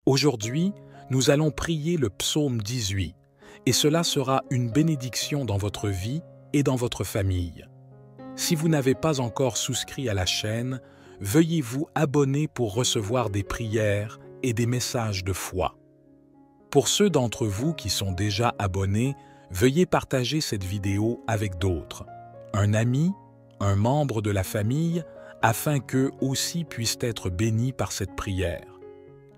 Aujourd'hui, nous allons prier le psaume 18, et cela sera une bénédiction dans votre vie et dans votre famille. Si vous n'avez pas encore souscrit à la chaîne, veuillez vous abonner pour recevoir des prières et des messages de foi. Pour ceux d'entre vous qui sont déjà abonnés, veuillez partager cette vidéo avec d'autres, un ami, un membre de la famille, afin qu'eux aussi puissent être bénis par cette prière.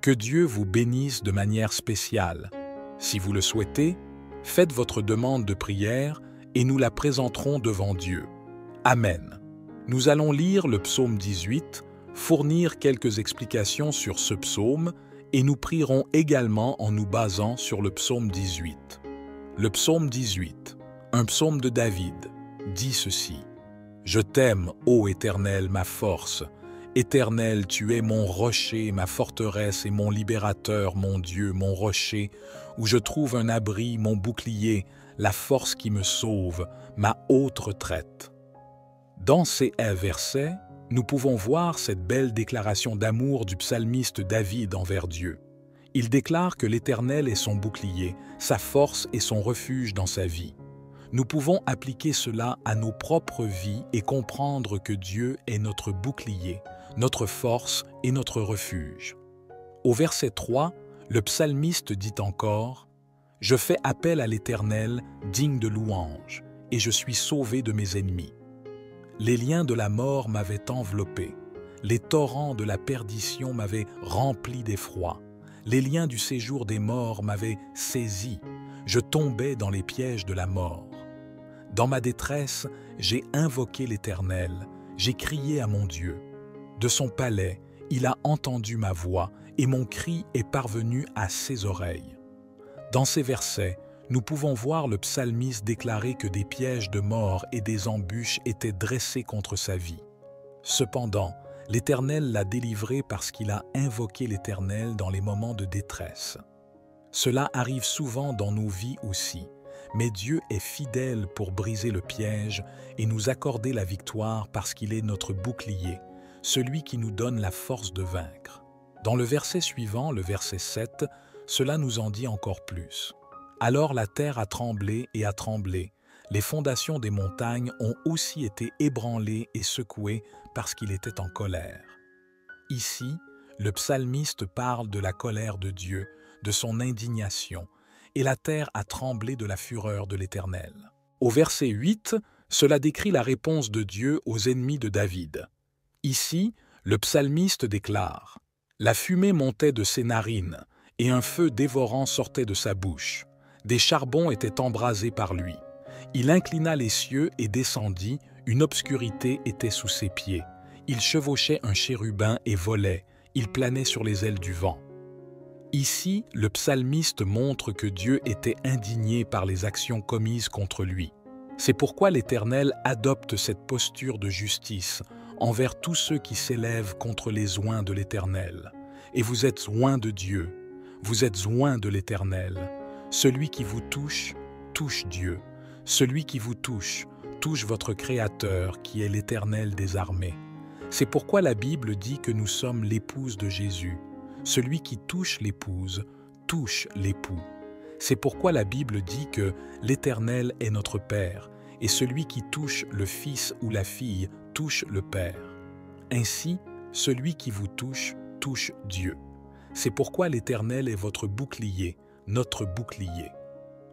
Que Dieu vous bénisse de manière spéciale. Si vous le souhaitez, faites votre demande de prière et nous la présenterons devant Dieu. Amen. Nous allons lire le psaume 18, fournir quelques explications sur ce psaume et nous prierons également en nous basant sur le psaume 18. Le psaume 18, un psaume de David, dit ceci. « Je t'aime, ô Éternel, ma force. Éternel, tu es mon rocher, ma forteresse et mon libérateur, mon Dieu, mon rocher, où je trouve un abri, mon bouclier, la force qui me sauve, ma haute retraite. » Dans ces versets, nous pouvons voir cette belle déclaration d'amour du psalmiste David envers Dieu. Il déclare que l'Éternel est son bouclier, sa force et son refuge dans sa vie. Nous pouvons appliquer cela à nos propres vies et comprendre que Dieu est notre bouclier, notre force et notre refuge. Au verset 3, le psalmiste dit encore « Je fais appel à l'Éternel, digne de louange, et je suis sauvé de mes ennemis. Les liens de la mort m'avaient enveloppé, les torrents de la perdition m'avaient rempli d'effroi, les liens du séjour des morts m'avaient saisi, je tombais dans les pièges de la mort. Dans ma détresse, j'ai invoqué l'Éternel, j'ai crié à mon Dieu. De son palais, il a entendu ma voix et mon cri est parvenu à ses oreilles. » Dans ces versets, nous pouvons voir le psalmiste déclarer que des pièges de mort et des embûches étaient dressés contre sa vie. Cependant, l'Éternel l'a délivré parce qu'il a invoqué l'Éternel dans les moments de détresse. Cela arrive souvent dans nos vies aussi, mais Dieu est fidèle pour briser le piège et nous accorder la victoire parce qu'il est notre bouclier, celui qui nous donne la force de vaincre. Dans le verset suivant, le verset 7, cela nous en dit encore plus. « Alors la terre a tremblé et a tremblé. Les fondations des montagnes ont aussi été ébranlées et secouées parce qu'il était en colère. » Ici, le psalmiste parle de la colère de Dieu, de son indignation, et la terre a tremblé de la fureur de l'Éternel. Au verset 8, cela décrit la réponse de Dieu aux ennemis de David. Ici, le psalmiste déclare « La fumée montait de ses narines, et un feu dévorant sortait de sa bouche. Des charbons étaient embrasés par lui. Il inclina les cieux et descendit, une obscurité était sous ses pieds. Il chevauchait un chérubin et volait, il planait sur les ailes du vent. » Ici, le psalmiste montre que Dieu était indigné par les actions commises contre lui. C'est pourquoi l'Éternel adopte cette posture de justice envers tous ceux qui s'élèvent contre les oints de l'Éternel. Et vous êtes oints de Dieu, vous êtes oints de l'Éternel. Celui qui vous touche, touche Dieu. Celui qui vous touche, touche votre Créateur qui est l'Éternel des armées. C'est pourquoi la Bible dit que nous sommes l'épouse de Jésus. Celui qui touche l'épouse, touche l'époux. C'est pourquoi la Bible dit que l'Éternel est notre Père, et celui qui touche le Fils ou la fille touche le Père. Ainsi, celui qui vous touche, touche Dieu. C'est pourquoi l'Éternel est votre bouclier, notre bouclier.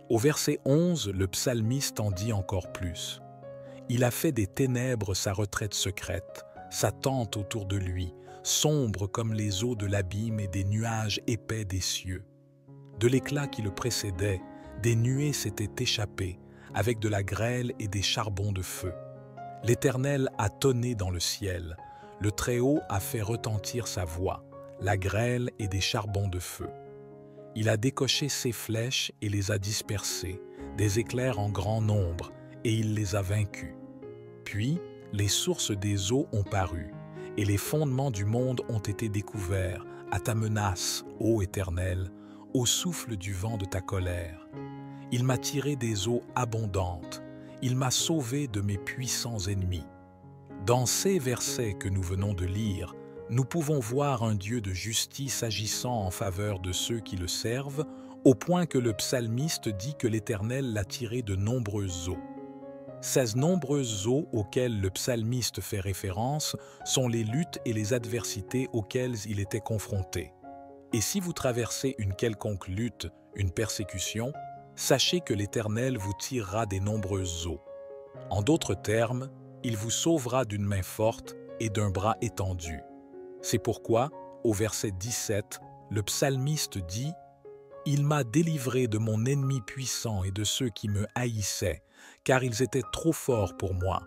Au verset 11, le psalmiste en dit encore plus. « Il a fait des ténèbres sa retraite secrète, sa tente autour de lui, sombre comme les eaux de l'abîme et des nuages épais des cieux. De l'éclat qui le précédait, des nuées s'étaient échappées, avec de la grêle et des charbons de feu. L'Éternel a tonné dans le ciel, le Très-Haut a fait retentir sa voix, la grêle et des charbons de feu. Il a décoché ses flèches et les a dispersées, des éclairs en grand nombre, et il les a vaincus. Puis, les sources des eaux ont paru, et les fondements du monde ont été découverts à ta menace, ô Éternel, au souffle du vent de ta colère. Il m'a tiré des eaux abondantes, il m'a sauvé de mes puissants ennemis. » Dans ces versets que nous venons de lire, nous pouvons voir un Dieu de justice agissant en faveur de ceux qui le servent, au point que le psalmiste dit que l'Éternel l'a tiré de nombreuses eaux. Ces nombreuses eaux auxquelles le psalmiste fait référence sont les luttes et les adversités auxquelles il était confronté. Et si vous traversez une quelconque lutte, une persécution, sachez que l'Éternel vous tirera des nombreuses eaux. En d'autres termes, il vous sauvera d'une main forte et d'un bras étendu. C'est pourquoi, au verset 17, le psalmiste dit « Il m'a délivré de mon ennemi puissant et de ceux qui me haïssaient, car ils étaient trop forts pour moi.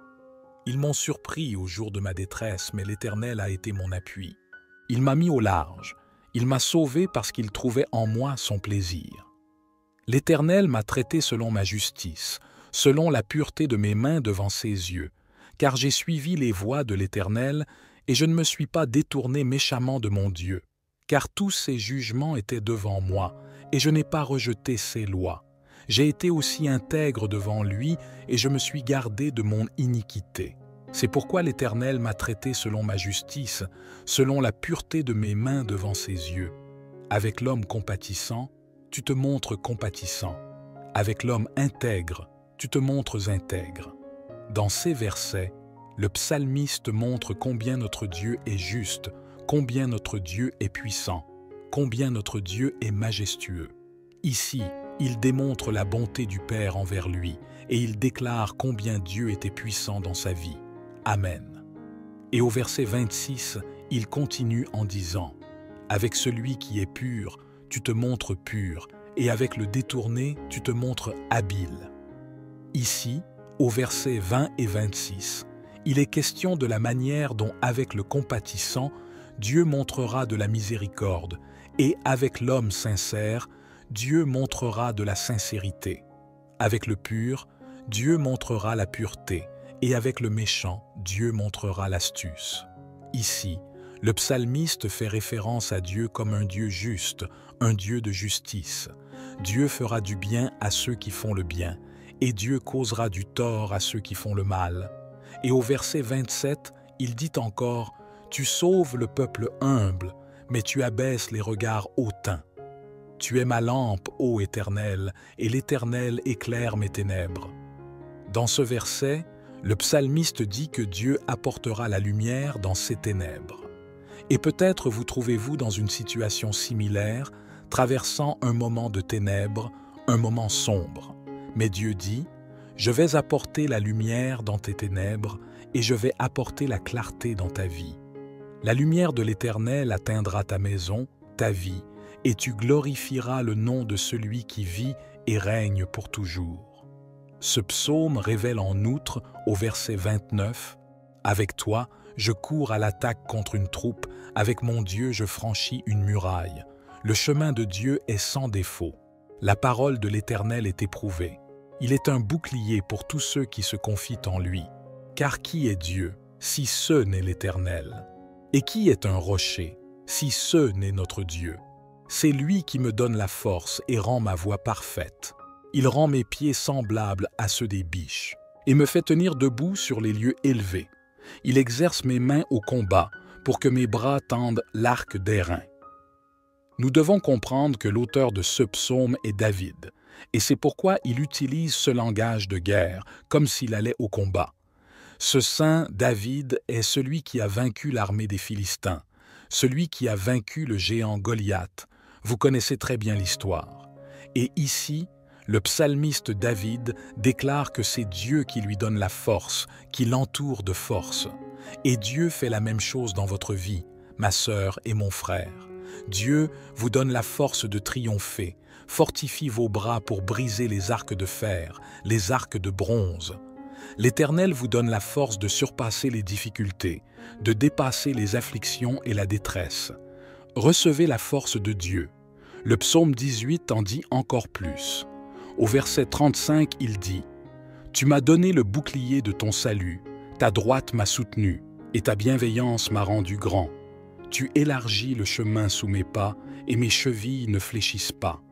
Ils m'ont surpris au jour de ma détresse, mais l'Éternel a été mon appui. Il m'a mis au large, il m'a sauvé parce qu'il trouvait en moi son plaisir. L'Éternel m'a traité selon ma justice, selon la pureté de mes mains devant ses yeux, car j'ai suivi les voies de l'Éternel et je ne me suis pas détourné méchamment de mon Dieu, car tous ses jugements étaient devant moi et je n'ai pas rejeté ses lois. J'ai été aussi intègre devant lui et je me suis gardé de mon iniquité. C'est pourquoi l'Éternel m'a traité selon ma justice, selon la pureté de mes mains devant ses yeux. Avec l'homme compatissant, tu te montres compatissant. Avec l'homme intègre, tu te montres intègre. » Dans ces versets, le psalmiste montre combien notre Dieu est juste, combien notre Dieu est puissant, combien notre Dieu est majestueux. Ici, il démontre la bonté du Père envers lui et il déclare combien Dieu était puissant dans sa vie. Amen. Et au verset 26, il continue en disant « Avec celui qui est pur, tu te montres pur, et avec le détourné, tu te montres habile. » Ici, au verset 20 et 26, il est question de la manière dont, avec le compatissant, Dieu montrera de la miséricorde, et avec l'homme sincère, Dieu montrera de la sincérité. Avec le pur, Dieu montrera la pureté, et avec le méchant, Dieu montrera l'astuce. Ici, le psalmiste fait référence à Dieu comme un Dieu juste, un Dieu de justice. Dieu fera du bien à ceux qui font le bien, et Dieu causera du tort à ceux qui font le mal. Et au verset 27, il dit encore « Tu sauves le peuple humble, mais tu abaisses les regards hautains. Tu es ma lampe, ô Éternel, et l'Éternel éclaire mes ténèbres. » Dans ce verset, le psalmiste dit que Dieu apportera la lumière dans ses ténèbres. Et peut-être vous trouvez-vous dans une situation similaire, traversant un moment de ténèbres, un moment sombre. Mais Dieu dit « Je vais apporter la lumière dans tes ténèbres et je vais apporter la clarté dans ta vie. La lumière de l'Éternel atteindra ta maison, ta vie, et tu glorifieras le nom de celui qui vit et règne pour toujours. » Ce psaume révèle en outre, au verset 29, « Avec toi, je cours à l'attaque contre une troupe, avec mon Dieu je franchis une muraille. Le chemin de Dieu est sans défaut. La parole de l'Éternel est éprouvée. Il est un bouclier pour tous ceux qui se confient en lui. Car qui est Dieu, si ce n'est l'Éternel? Et qui est un rocher, si ce n'est notre Dieu? C'est lui qui me donne la force et rend ma voie parfaite. Il rend mes pieds semblables à ceux des biches et me fait tenir debout sur les lieux élevés. Il exerce mes mains au combat pour que mes bras tendent l'arc d'airain. » Nous devons comprendre que l'auteur de ce psaume est David, et c'est pourquoi il utilise ce langage de guerre, comme s'il allait au combat. Ce saint David est celui qui a vaincu l'armée des Philistins, celui qui a vaincu le géant Goliath. Vous connaissez très bien l'histoire. Et ici, le psalmiste David déclare que c'est Dieu qui lui donne la force, qui l'entoure de force. Et Dieu fait la même chose dans votre vie, ma sœur et mon frère. Dieu vous donne la force de triompher, fortifie vos bras pour briser les arcs de fer, les arcs de bronze. L'Éternel vous donne la force de surpasser les difficultés, de dépasser les afflictions et la détresse. Recevez la force de Dieu. Le psaume 18 en dit encore plus. Au verset 35, il dit « Tu m'as donné le bouclier de ton salut, ta droite m'a soutenu, et ta bienveillance m'a rendu grand. Tu élargis le chemin sous mes pas, et mes chevilles ne fléchissent pas.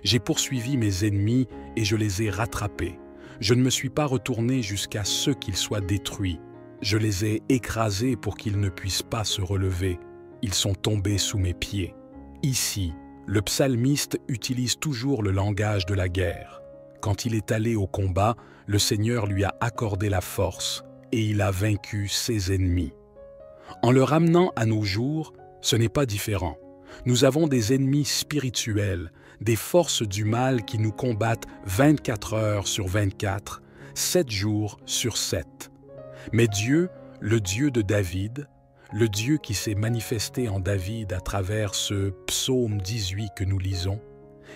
J'ai poursuivi mes ennemis, et je les ai rattrapés. Je ne me suis pas retourné jusqu'à ce qu'ils soient détruits. Je les ai écrasés pour qu'ils ne puissent pas se relever. ils sont tombés sous mes pieds. Ici, le psalmiste utilise toujours le langage de la guerre. Quand il est allé au combat, le Seigneur lui a accordé la force et il a vaincu ses ennemis. En le ramenant à nos jours, ce n'est pas différent. Nous avons des ennemis spirituels, des forces du mal qui nous combattent 24 heures sur 24, 7 jours sur 7. Mais Dieu, le Dieu de David, le Dieu qui s'est manifesté en David à travers ce psaume 18 que nous lisons,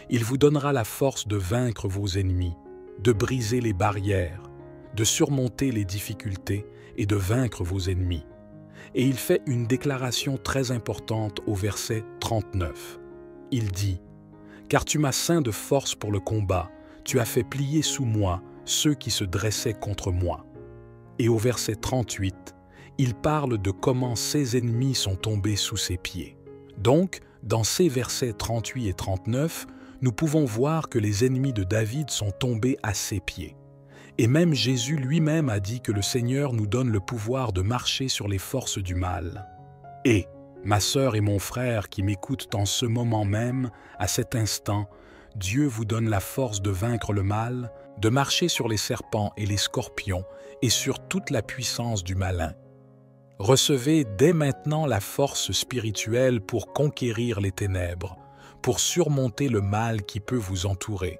il vous donnera la force de vaincre vos ennemis, de briser les barrières, de surmonter les difficultés et de vaincre vos ennemis. Et il fait une déclaration très importante au verset 39. Il dit « Car tu m'as ceint de force pour le combat, tu as fait plier sous moi ceux qui se dressaient contre moi. » Et au verset 38, il parle de comment ses ennemis sont tombés sous ses pieds. Donc, dans ces versets 38 et 39, nous pouvons voir que les ennemis de David sont tombés à ses pieds. Et même Jésus lui-même a dit que le Seigneur nous donne le pouvoir de marcher sur les forces du mal. Et, ma sœur et mon frère qui m'écoutent en ce moment même, à cet instant, Dieu vous donne la force de vaincre le mal, de marcher sur les serpents et les scorpions et sur toute la puissance du malin. Recevez dès maintenant la force spirituelle pour conquérir les ténèbres, pour surmonter le mal qui peut vous entourer.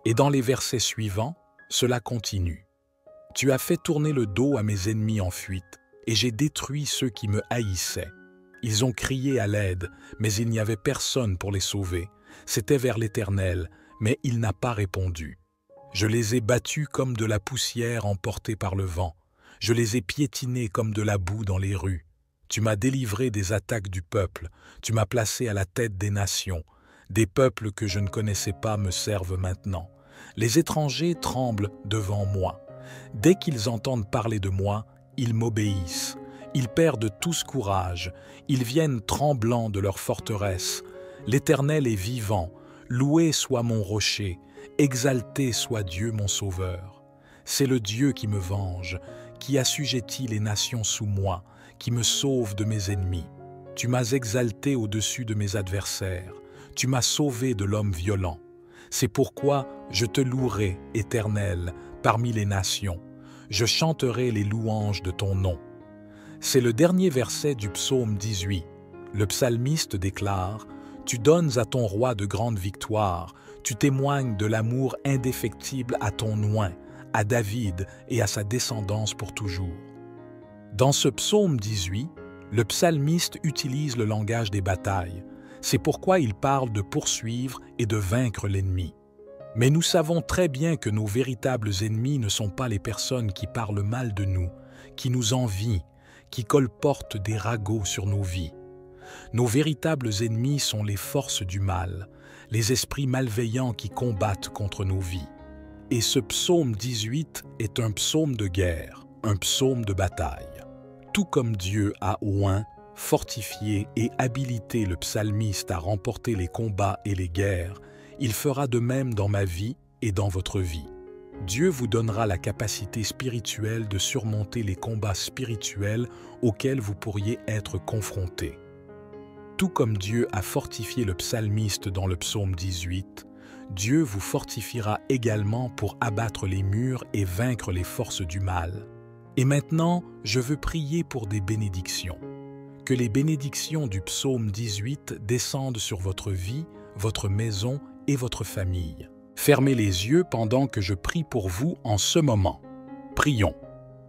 Et dans les versets suivants, cela continue. « Tu as fait tourner le dos à mes ennemis en fuite, et j'ai détruit ceux qui me haïssaient. Ils ont crié à l'aide, mais il n'y avait personne pour les sauver. C'était vers l'Éternel, mais il n'a pas répondu. Je les ai battus comme de la poussière emportée par le vent. Je les ai piétinés comme de la boue dans les rues. Tu m'as délivré des attaques du peuple. Tu m'as placé à la tête des nations. Des peuples que je ne connaissais pas me servent maintenant. Les étrangers tremblent devant moi. Dès qu'ils entendent parler de moi, ils m'obéissent. Ils perdent tous courage. Ils viennent tremblants de leur forteresse. L'Éternel est vivant. Loué soit mon rocher. Exalté soit Dieu mon sauveur. C'est le Dieu qui me venge, qui assujettit les nations sous moi, qui me sauve de mes ennemis. Tu m'as exalté au-dessus de mes adversaires. Tu m'as sauvé de l'homme violent. C'est pourquoi je te louerai, Éternel, parmi les nations. Je chanterai les louanges de ton nom. » C'est le dernier verset du psaume 18. Le psalmiste déclare « Tu donnes à ton roi de grandes victoires, tu témoignes de l'amour indéfectible à ton oint, à David et à sa descendance pour toujours. » Dans ce psaume 18, le psalmiste utilise le langage des batailles. C'est pourquoi il parle de poursuivre et de vaincre l'ennemi. Mais nous savons très bien que nos véritables ennemis ne sont pas les personnes qui parlent mal de nous, qui nous envient, qui colportent des ragots sur nos vies. Nos véritables ennemis sont les forces du mal, les esprits malveillants qui combattent contre nos vies. Et ce psaume 18 est un psaume de guerre, un psaume de bataille. Tout comme Dieu a oint, fortifié et habilité le psalmiste à remporter les combats et les guerres, il fera de même dans ma vie et dans votre vie. Dieu vous donnera la capacité spirituelle de surmonter les combats spirituels auxquels vous pourriez être confrontés. Tout comme Dieu a fortifié le psalmiste dans le psaume 18, Dieu vous fortifiera également pour abattre les murs et vaincre les forces du mal. Et maintenant, je veux prier pour des bénédictions. Que les bénédictions du psaume 18 descendent sur votre vie, votre maison et votre famille. Fermez les yeux pendant que je prie pour vous en ce moment. Prions.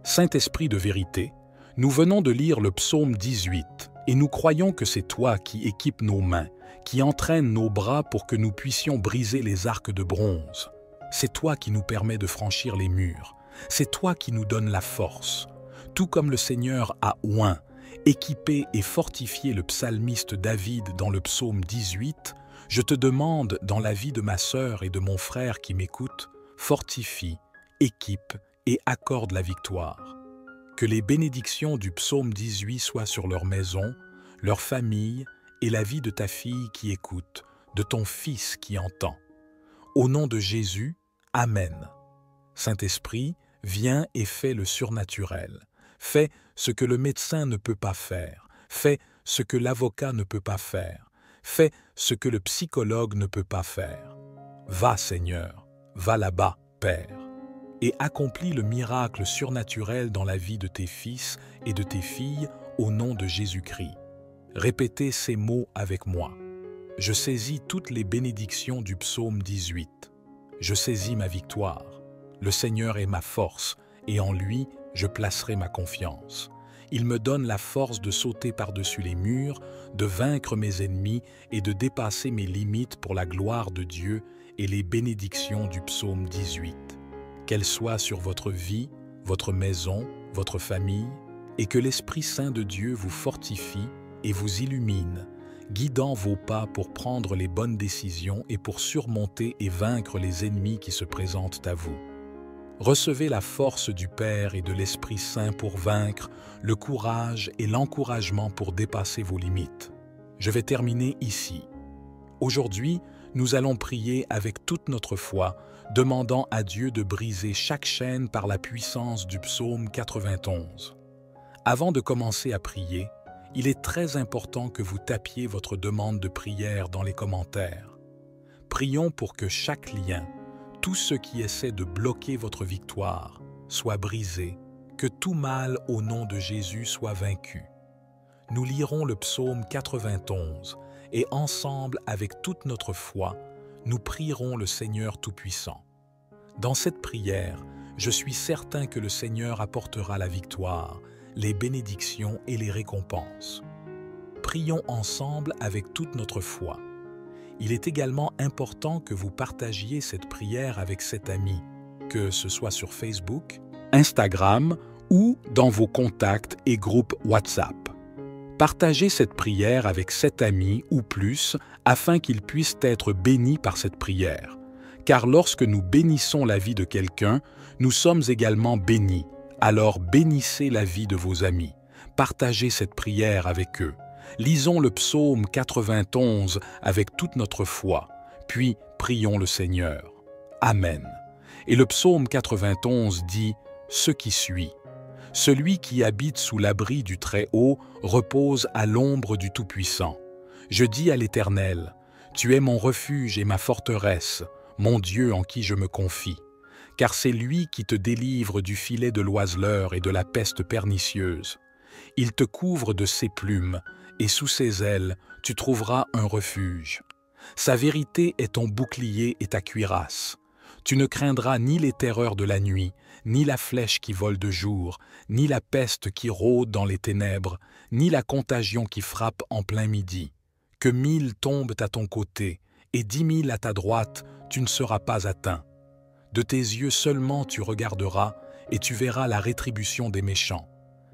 Saint-Esprit de vérité, nous venons de lire le psaume 18 et nous croyons que c'est toi qui équipes nos mains, qui entraîne nos bras pour que nous puissions briser les arcs de bronze. C'est toi qui nous permets de franchir les murs. C'est toi qui nous donnes la force. Tout comme le Seigneur a oint, équipé et fortifié le psalmiste David dans le psaume 18, je te demande, dans la vie de ma sœur et de mon frère qui m'écoutent, fortifie, équipe et accorde la victoire. Que les bénédictions du psaume 18 soient sur leur maison, leur famille et la vie de ta fille qui écoute, de ton fils qui entend. Au nom de Jésus, Amen. Saint-Esprit, viens et fais le surnaturel. Fais ce que le médecin ne peut pas faire. Fais ce que l'avocat ne peut pas faire. Fais ce que le psychologue ne peut pas faire. Va, Seigneur, va là-bas, Père, et accomplis le miracle surnaturel dans la vie de tes fils et de tes filles au nom de Jésus-Christ. Répétez ces mots avec moi. Je saisis toutes les bénédictions du psaume 18. Je saisis ma victoire. Le Seigneur est ma force, et en lui, je placerai ma confiance. Il me donne la force de sauter par-dessus les murs, de vaincre mes ennemis et de dépasser mes limites pour la gloire de Dieu et les bénédictions du psaume 18. Qu'elles soient sur votre vie, votre maison, votre famille, et que l'Esprit Saint de Dieu vous fortifie et vous illumine, guidant vos pas pour prendre les bonnes décisions et pour surmonter et vaincre les ennemis qui se présentent à vous. Recevez la force du Père et de l'Esprit Saint pour vaincre, le courage et l'encouragement pour dépasser vos limites. Je vais terminer ici. Aujourd'hui, nous allons prier avec toute notre foi, demandant à Dieu de briser chaque chaîne par la puissance du psaume 91. Avant de commencer à prier, il est très important que vous tapiez votre demande de prière dans les commentaires. Prions pour que chaque lien, tout ce qui essaie de bloquer votre victoire, soit brisé, que tout mal au nom de Jésus soit vaincu. Nous lirons le psaume 91 et ensemble, avec toute notre foi, nous prierons le Seigneur Tout-Puissant. Dans cette prière, je suis certain que le Seigneur apportera la victoire, les bénédictions et les récompenses. Prions ensemble avec toute notre foi. Il est également important que vous partagiez cette prière avec cet ami, que ce soit sur Facebook, Instagram ou dans vos contacts et groupes WhatsApp. Partagez cette prière avec 7 amis ou plus afin qu'ils puissent être bénis par cette prière. Car lorsque nous bénissons la vie de quelqu'un, nous sommes également bénis. Alors bénissez la vie de vos amis. Partagez cette prière avec eux. Lisons le psaume 91 avec toute notre foi, puis prions le Seigneur. Amen. Et le psaume 91 dit ce qui suit. Celui qui habite sous l'abri du Très-Haut repose à l'ombre du Tout-Puissant. Je dis à l'Éternel, tu es mon refuge et ma forteresse, mon Dieu en qui je me confie. Car c'est lui qui te délivre du filet de l'oiseleur et de la peste pernicieuse. Il te couvre de ses plumes, et sous ses ailes, tu trouveras un refuge. Sa vérité est ton bouclier et ta cuirasse. Tu ne craindras ni les terreurs de la nuit, ni la flèche qui vole de jour, ni la peste qui rôde dans les ténèbres, ni la contagion qui frappe en plein midi. Que 1000 tombent à ton côté, et 10 000 à ta droite, tu ne seras pas atteint. De tes yeux seulement tu regarderas, et tu verras la rétribution des méchants.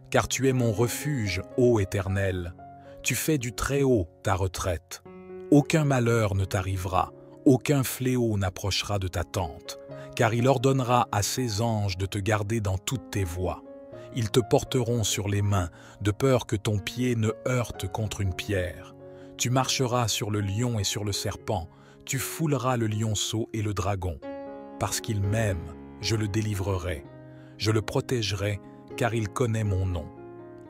Car tu es mon refuge, ô Éternel. Tu fais du Très-Haut ta retraite. Aucun malheur ne t'arrivera, aucun fléau n'approchera de ta tente, car il ordonnera à ses anges de te garder dans toutes tes voies. Ils te porteront sur les mains, de peur que ton pied ne heurte contre une pierre. Tu marcheras sur le lion et sur le serpent, tu fouleras le lionceau et le dragon. Parce qu'il m'aime, je le délivrerai. Je le protégerai, car il connaît mon nom.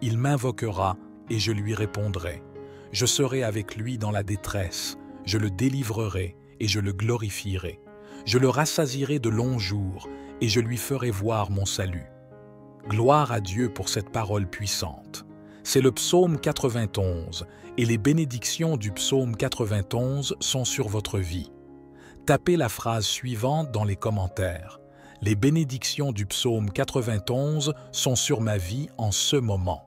Il m'invoquera, et je lui répondrai. Je serai avec lui dans la détresse, je le délivrerai et je le glorifierai. Je le rassasierai de longs jours et je lui ferai voir mon salut. Gloire à Dieu pour cette parole puissante. C'est le psaume 91 et les bénédictions du psaume 91 sont sur votre vie. Tapez la phrase suivante dans les commentaires. Les bénédictions du psaume 91 sont sur ma vie en ce moment.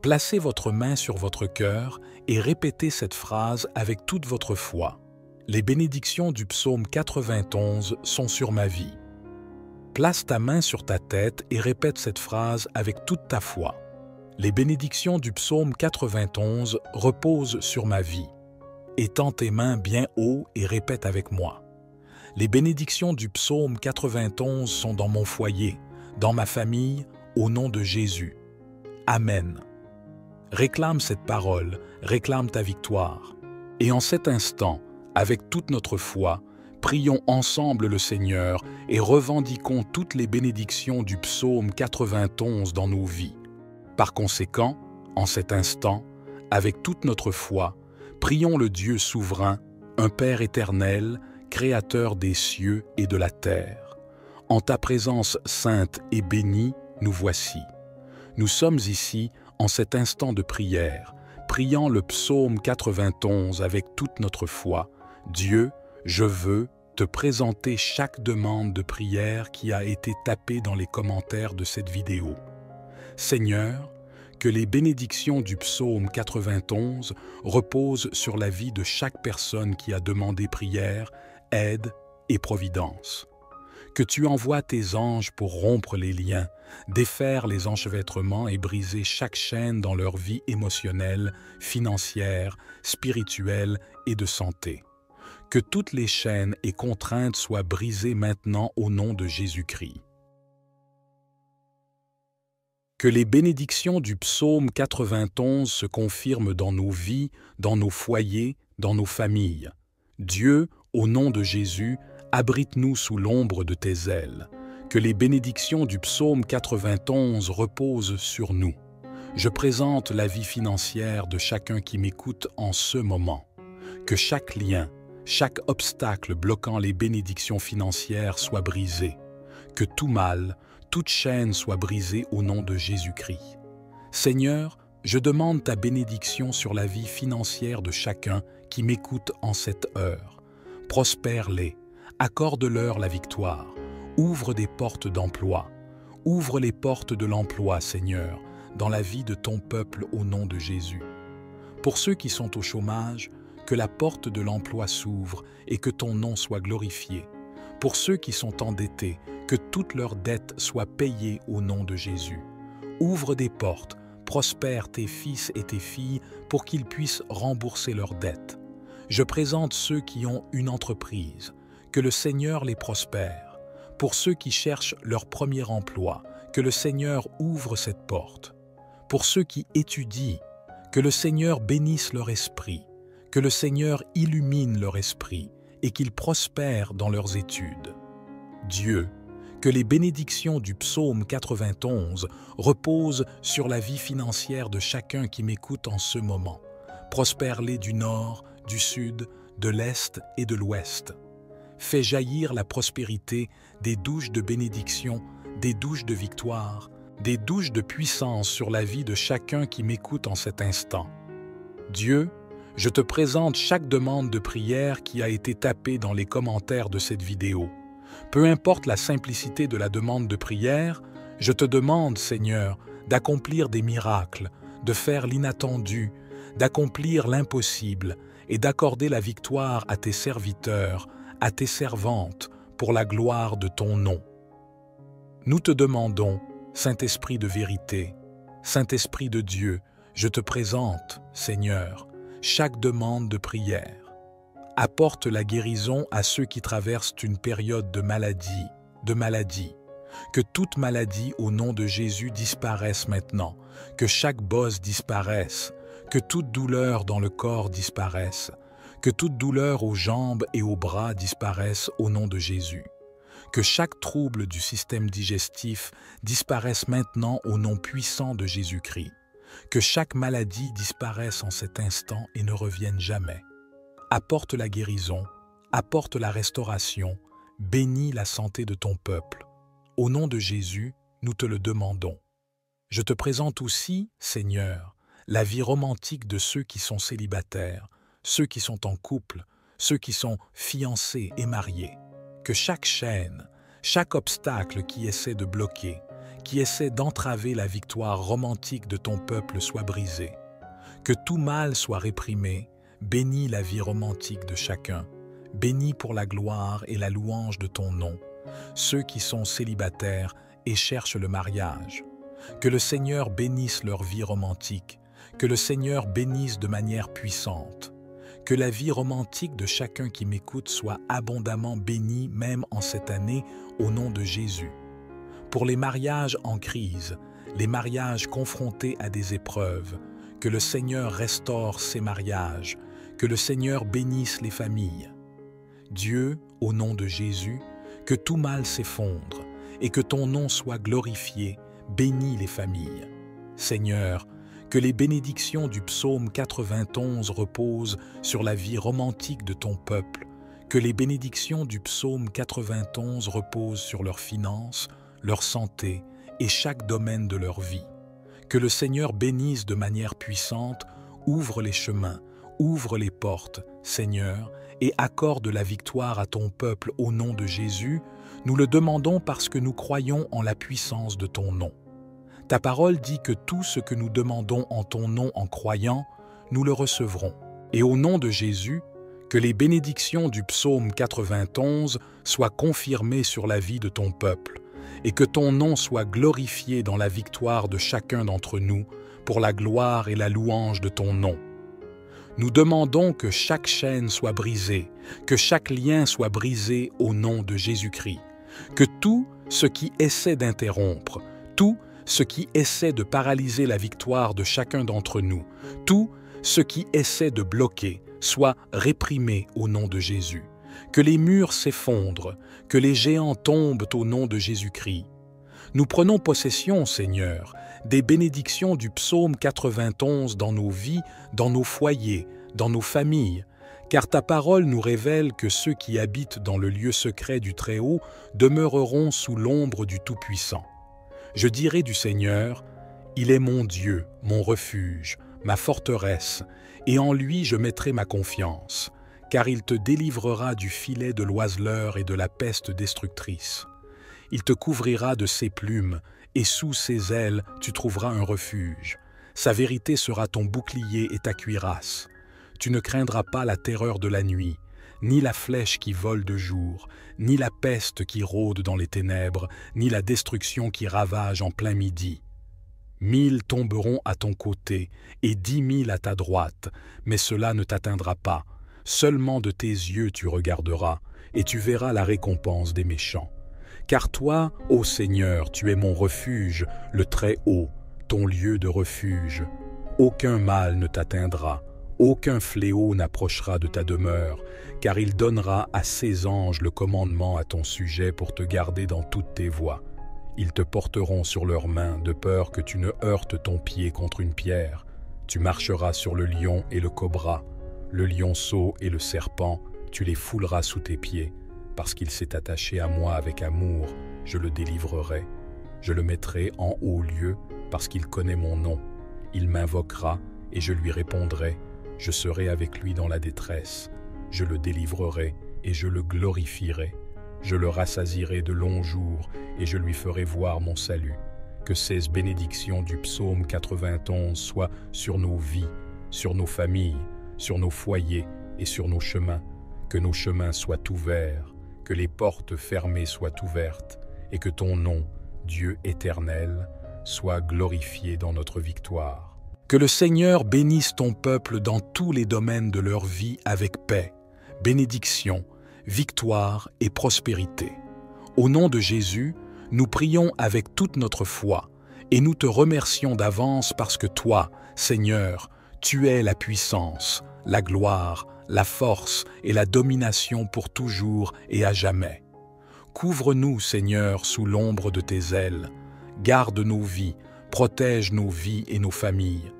Placez votre main sur votre cœur et répétez cette phrase avec toute votre foi. Les bénédictions du psaume 91 sont sur ma vie. Place ta main sur ta tête et répète cette phrase avec toute ta foi. Les bénédictions du psaume 91 reposent sur ma vie. Étends tes mains bien haut et répète avec moi. Les bénédictions du psaume 91 sont dans mon foyer, dans ma famille, au nom de Jésus. Amen. Réclame cette parole, réclame ta victoire. Et en cet instant, avec toute notre foi, prions ensemble le Seigneur et revendiquons toutes les bénédictions du psaume 91 dans nos vies. Par conséquent, en cet instant, avec toute notre foi, prions le Dieu souverain, un Père éternel, Créateur des cieux et de la terre. En ta présence sainte et bénie, nous voici. Nous sommes ici, en cet instant de prière, priant le psaume 91 avec toute notre foi. Dieu, je veux te présenter chaque demande de prière qui a été tapée dans les commentaires de cette vidéo. Seigneur, que les bénédictions du psaume 91 reposent sur la vie de chaque personne qui a demandé prière, aide et providence. Que tu envoies tes anges pour rompre les liens, défaire les enchevêtrements et briser chaque chaîne dans leur vie émotionnelle, financière, spirituelle et de santé. Que toutes les chaînes et contraintes soient brisées maintenant au nom de Jésus-Christ. Que les bénédictions du psaume 91 se confirment dans nos vies, dans nos foyers, dans nos familles. Dieu, au nom de Jésus, abrite-nous sous l'ombre de tes ailes. Que les bénédictions du psaume 91 reposent sur nous. Je présente la vie financière de chacun qui m'écoute en ce moment. Que chaque lien, chaque obstacle bloquant les bénédictions financières soit brisé. Que tout mal, toute chaîne soit brisée au nom de Jésus-Christ. Seigneur, je demande ta bénédiction sur la vie financière de chacun qui m'écoute en cette heure. Prospère-les, accorde-leur la victoire, ouvre des portes d'emploi. Ouvre les portes de l'emploi, Seigneur, dans la vie de ton peuple au nom de Jésus. Pour ceux qui sont au chômage, que la porte de l'emploi s'ouvre et que ton nom soit glorifié. Pour ceux qui sont endettés, que toutes leurs dettes soient payées au nom de Jésus. Ouvre des portes, prospère tes fils et tes filles pour qu'ils puissent rembourser leurs dettes. Je présente ceux qui ont une entreprise, que le Seigneur les prospère. Pour ceux qui cherchent leur premier emploi, que le Seigneur ouvre cette porte. Pour ceux qui étudient, que le Seigneur bénisse leur esprit, que le Seigneur illumine leur esprit et qu'ils prospèrent dans leurs études. Dieu, que les bénédictions du psaume 91 reposent sur la vie financière de chacun qui m'écoute en ce moment. Prospère-les du nord, du sud, de l'est et de l'ouest. Fais jaillir la prospérité des douches de bénédiction, des douches de victoire, des douches de puissance sur la vie de chacun qui m'écoute en cet instant. Dieu, je te présente chaque demande de prière qui a été tapée dans les commentaires de cette vidéo. Peu importe la simplicité de la demande de prière, je te demande, Seigneur, d'accomplir des miracles, de faire l'inattendu, d'accomplir l'impossible et d'accorder la victoire à tes serviteurs, à tes servantes, pour la gloire de ton nom. Nous te demandons, Saint-Esprit de vérité, Saint-Esprit de Dieu, je te présente, Seigneur, chaque demande de prière. Apporte la guérison à ceux qui traversent une période de maladie. Que toute maladie au nom de Jésus disparaisse maintenant, que chaque bosse disparaisse, que toute douleur dans le corps disparaisse, que toute douleur aux jambes et aux bras disparaisse au nom de Jésus. Que chaque trouble du système digestif disparaisse maintenant au nom puissant de Jésus-Christ. Que chaque maladie disparaisse en cet instant et ne revienne jamais. Apporte la guérison, apporte la restauration, bénis la santé de ton peuple. Au nom de Jésus, nous te le demandons. Je te présente aussi, Seigneur, la vie romantique de ceux qui sont célibataires, ceux qui sont en couple, ceux qui sont fiancés et mariés. Que chaque chaîne, chaque obstacle qui essaie de bloquer, qui essaie d'entraver la victoire romantique de ton peuple soit brisé. Que tout mal soit réprimé. Bénis la vie romantique de chacun. Bénis pour la gloire et la louange de ton nom ceux qui sont célibataires et cherchent le mariage. Que le Seigneur bénisse leur vie romantique. Que le Seigneur bénisse de manière puissante. Que la vie romantique de chacun qui m'écoute soit abondamment bénie même en cette année au nom de Jésus. Pour les mariages en crise, les mariages confrontés à des épreuves, que le Seigneur restaure ces mariages, que le Seigneur bénisse les familles. Dieu, au nom de Jésus, que tout mal s'effondre et que ton nom soit glorifié, bénis les familles. Seigneur, que les bénédictions du psaume 91 reposent sur la vie romantique de ton peuple, que les bénédictions du psaume 91 reposent sur leurs finances, leur santé et chaque domaine de leur vie. Que le Seigneur bénisse de manière puissante, ouvre les chemins, ouvre les portes, Seigneur, et accorde la victoire à ton peuple au nom de Jésus. Nous le demandons parce que nous croyons en la puissance de ton nom. Ta parole dit que tout ce que nous demandons en ton nom en croyant, nous le recevrons. Et au nom de Jésus, que les bénédictions du psaume 91 soient confirmées sur la vie de ton peuple, et que ton nom soit glorifié dans la victoire de chacun d'entre nous, pour la gloire et la louange de ton nom. Nous demandons que chaque chaîne soit brisée, que chaque lien soit brisé au nom de Jésus-Christ, que tout ce qui essaie d'interrompre, tout ce qui essaie de paralyser la victoire de chacun d'entre nous, tout ce qui essaie de bloquer, soit réprimé au nom de Jésus. Que les murs s'effondrent, que les géants tombent au nom de Jésus-Christ. Nous prenons possession, Seigneur, des bénédictions du psaume 91 dans nos vies, dans nos foyers, dans nos familles, car ta parole nous révèle que ceux qui habitent dans le lieu secret du Très-Haut demeureront sous l'ombre du Tout-Puissant. Je dirai du Seigneur, « Il est mon Dieu, mon refuge, ma forteresse, et en lui je mettrai ma confiance, car il te délivrera du filet de l'oiseleur et de la peste destructrice. Il te couvrira de ses plumes, et sous ses ailes tu trouveras un refuge. Sa vérité sera ton bouclier et ta cuirasse. Tu ne craindras pas la terreur de la nuit, ni la flèche qui vole de jour, ni la peste qui rôde dans les ténèbres, ni la destruction qui ravage en plein midi. 1000 tomberont à ton côté et 10 000 à ta droite, mais cela ne t'atteindra pas. Seulement de tes yeux tu regarderas, et tu verras la récompense des méchants. Car toi, ô Seigneur, tu es mon refuge, le Très-Haut, ton lieu de refuge. Aucun mal ne t'atteindra, aucun fléau n'approchera de ta demeure, car il donnera à ses anges le commandement à ton sujet pour te garder dans toutes tes voies. Ils te porteront sur leurs mains, de peur que tu ne heurtes ton pied contre une pierre. Tu marcheras sur le lion et le cobra, le lionceau et le serpent, tu les fouleras sous tes pieds. Parce qu'il s'est attaché à moi avec amour, je le délivrerai. Je le mettrai en haut lieu, parce qu'il connaît mon nom. Il m'invoquera, et je lui répondrai. Je serai avec lui dans la détresse. Je le délivrerai, et je le glorifierai. Je le rassasierai de longs jours, et je lui ferai voir mon salut. Que ces bénédictions du psaume 91 soient sur nos vies, sur nos familles, sur nos foyers et sur nos chemins. Que nos chemins soient ouverts, que les portes fermées soient ouvertes, et que ton nom, Dieu éternel, soit glorifié dans notre victoire. Que le Seigneur bénisse ton peuple dans tous les domaines de leur vie avec paix, bénédiction, victoire et prospérité. Au nom de Jésus, nous prions avec toute notre foi et nous te remercions d'avance parce que toi, Seigneur, tu es la puissance, la gloire, la force et la domination pour toujours et à jamais. Couvre-nous, Seigneur, sous l'ombre de tes ailes. Garde nos vies, protège nos vies et nos familles.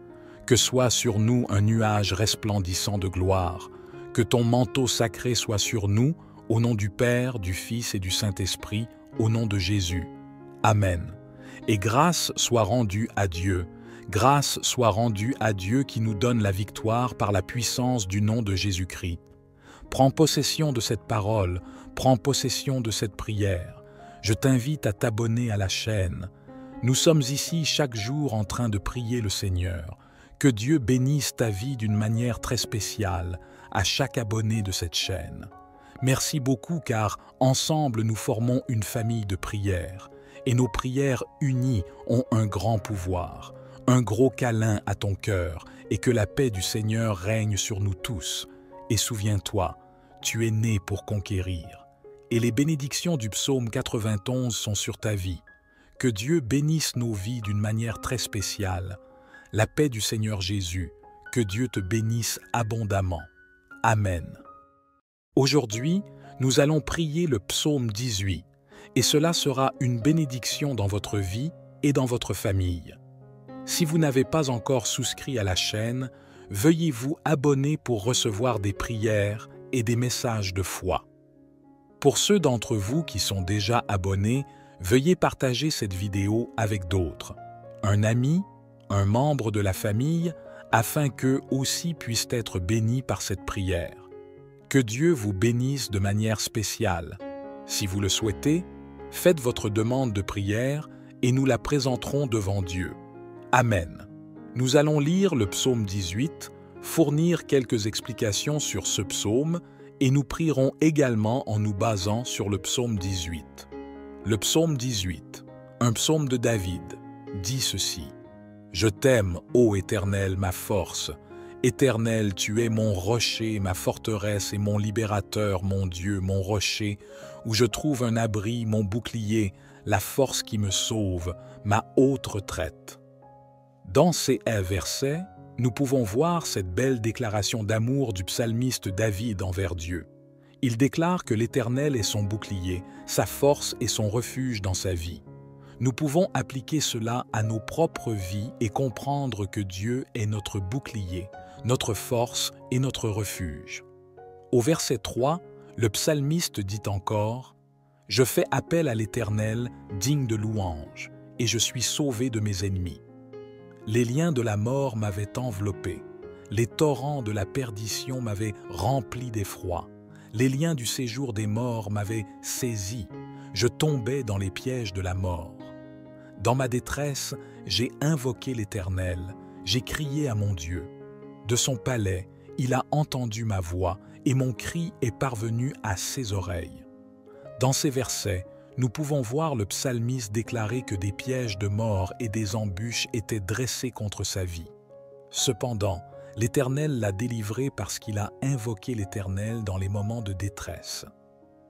Que soit sur nous un nuage resplendissant de gloire. Que ton manteau sacré soit sur nous, au nom du Père, du Fils et du Saint-Esprit, au nom de Jésus. Amen. Et grâce soit rendue à Dieu. Grâce soit rendue à Dieu qui nous donne la victoire par la puissance du nom de Jésus-Christ. Prends possession de cette parole, prends possession de cette prière. Je t'invite à t'abonner à la chaîne. Nous sommes ici chaque jour en train de prier le Seigneur. Que Dieu bénisse ta vie d'une manière très spéciale à chaque abonné de cette chaîne. Merci beaucoup car ensemble nous formons une famille de prières et nos prières unies ont un grand pouvoir, un gros câlin à ton cœur et que la paix du Seigneur règne sur nous tous. Et souviens-toi, tu es né pour conquérir. Et les bénédictions du psaume 91 sont sur ta vie. Que Dieu bénisse nos vies d'une manière très spéciale. La paix du Seigneur Jésus, que Dieu te bénisse abondamment. Amen. Aujourd'hui, nous allons prier le psaume 18, et cela sera une bénédiction dans votre vie et dans votre famille. Si vous n'avez pas encore souscrit à la chaîne, veuillez vous abonner pour recevoir des prières et des messages de foi. Pour ceux d'entre vous qui sont déjà abonnés, veuillez partager cette vidéo avec d'autres, un ami, un membre de la famille, afin qu'eux aussi puissent être bénis par cette prière. Que Dieu vous bénisse de manière spéciale. Si vous le souhaitez, faites votre demande de prière et nous la présenterons devant Dieu. Amen. Nous allons lire le psaume 18, fournir quelques explications sur ce psaume et nous prierons également en nous basant sur le psaume 18. Le psaume 18, un psaume de David, dit ceci. « Je t'aime, ô Éternel, ma force. Éternel, tu es mon rocher, ma forteresse et mon libérateur, mon Dieu, mon rocher, où je trouve un abri, mon bouclier, la force qui me sauve, ma haute retraite. » Dans ces versets, nous pouvons voir cette belle déclaration d'amour du psalmiste David envers Dieu. Il déclare que l'Éternel est son bouclier, sa force et son refuge dans sa vie. Nous pouvons appliquer cela à nos propres vies et comprendre que Dieu est notre bouclier, notre force et notre refuge. Au verset 3, le psalmiste dit encore « Je fais appel à l'Éternel, digne de louange, et je suis sauvé de mes ennemis. Les liens de la mort m'avaient enveloppé, les torrents de la perdition m'avaient rempli d'effroi, les liens du séjour des morts m'avaient saisi, je tombais dans les pièges de la mort. Dans ma détresse, j'ai invoqué l'Éternel, j'ai crié à mon Dieu. De son palais, il a entendu ma voix et mon cri est parvenu à ses oreilles. » Dans ces versets, nous pouvons voir le psalmiste déclarer que des pièges de mort et des embûches étaient dressés contre sa vie. Cependant, l'Éternel l'a délivré parce qu'il a invoqué l'Éternel dans les moments de détresse.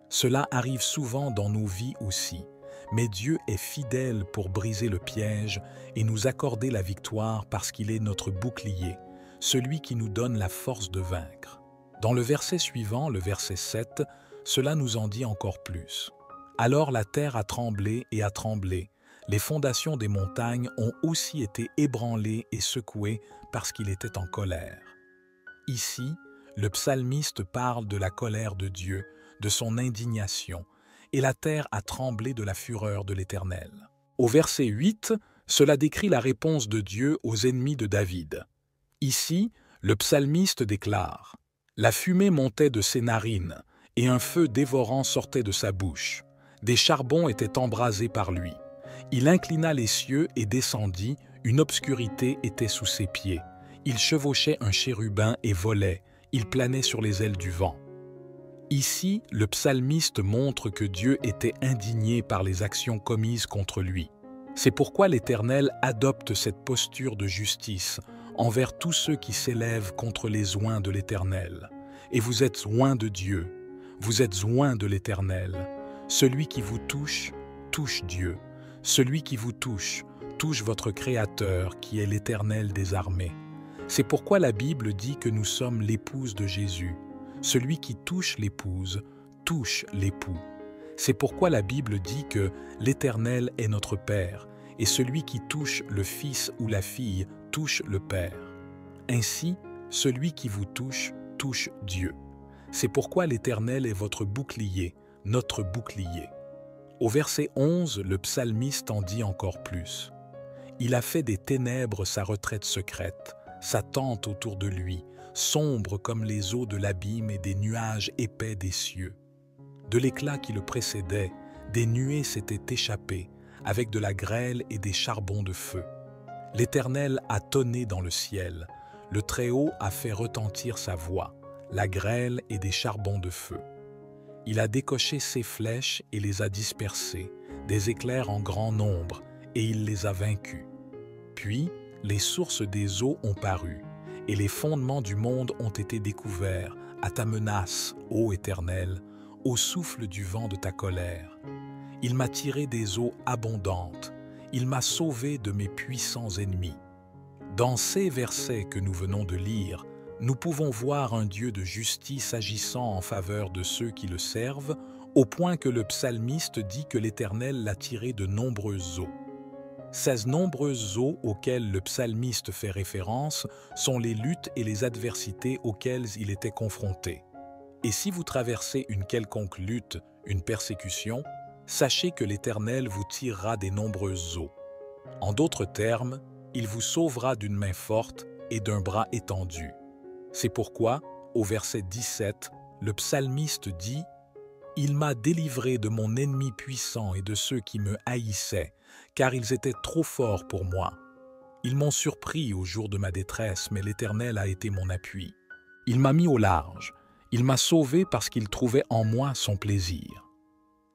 Cela arrive souvent dans nos vies aussi, mais Dieu est fidèle pour briser le piège et nous accorder la victoire parce qu'il est notre bouclier, celui qui nous donne la force de vaincre. Dans le verset suivant, le verset 7, cela nous en dit encore plus. Alors la terre a tremblé et a tremblé. Les fondations des montagnes ont aussi été ébranlées et secouées parce qu'il était en colère. Ici, le psalmiste parle de la colère de Dieu, de son indignation, et la terre a tremblé de la fureur de l'Éternel. Au verset 8, cela décrit la réponse de Dieu aux ennemis de David. Ici, le psalmiste déclare « La fumée montait de ses narines, et un feu dévorant sortait de sa bouche. Des charbons étaient embrasés par lui. Il inclina les cieux et descendit, une obscurité était sous ses pieds. Il chevauchait un chérubin et volait, il planait sur les ailes du vent. » Ici, le psalmiste montre que Dieu était indigné par les actions commises contre lui. C'est pourquoi l'Éternel adopte cette posture de justice envers tous ceux qui s'élèvent contre les oints de l'Éternel. Et vous êtes oints de Dieu, vous êtes oints de l'Éternel. Celui qui vous touche, touche Dieu. Celui qui vous touche, touche votre Créateur, qui est l'Éternel des armées. C'est pourquoi la Bible dit que nous sommes l'épouse de Jésus. Celui qui touche l'épouse, touche l'époux. C'est pourquoi la Bible dit que l'Éternel est notre Père, et celui qui touche le Fils ou la fille touche le Père. Ainsi, celui qui vous touche, touche Dieu. C'est pourquoi l'Éternel est votre bouclier, notre bouclier. Au verset 11, le psalmiste en dit encore plus. Il a fait des ténèbres sa retraite secrète, sa tente autour de lui, sombre comme les eaux de l'abîme et des nuages épais des cieux. De l'éclat qui le précédait, des nuées s'étaient échappées, avec de la grêle et des charbons de feu. L'Éternel a tonné dans le ciel, le Très-Haut a fait retentir sa voix, la grêle et des charbons de feu. Il a décoché ses flèches et les a dispersées, des éclairs en grand nombre, et il les a vaincus. Puis, les sources des eaux ont paru, et les fondements du monde ont été découverts à ta menace, ô Éternel, au souffle du vent de ta colère. Il m'a tiré des eaux abondantes, il m'a sauvé de mes puissants ennemis. Dans ces versets que nous venons de lire, nous pouvons voir un Dieu de justice agissant en faveur de ceux qui le servent, au point que le psalmiste dit que l'Éternel l'a tiré de nombreuses eaux. Ces nombreuses eaux auxquelles le psalmiste fait référence sont les luttes et les adversités auxquelles il était confronté. Et si vous traversez une quelconque lutte, une persécution, sachez que l'Éternel vous tirera des nombreuses eaux. En d'autres termes, il vous sauvera d'une main forte et d'un bras étendu. C'est pourquoi, au verset 17, le psalmiste dit « Il m'a délivré de mon ennemi puissant et de ceux qui me haïssaient, car ils étaient trop forts pour moi. Ils m'ont surpris au jour de ma détresse, mais l'Éternel a été mon appui. Il m'a mis au large, il m'a sauvé parce qu'il trouvait en moi son plaisir.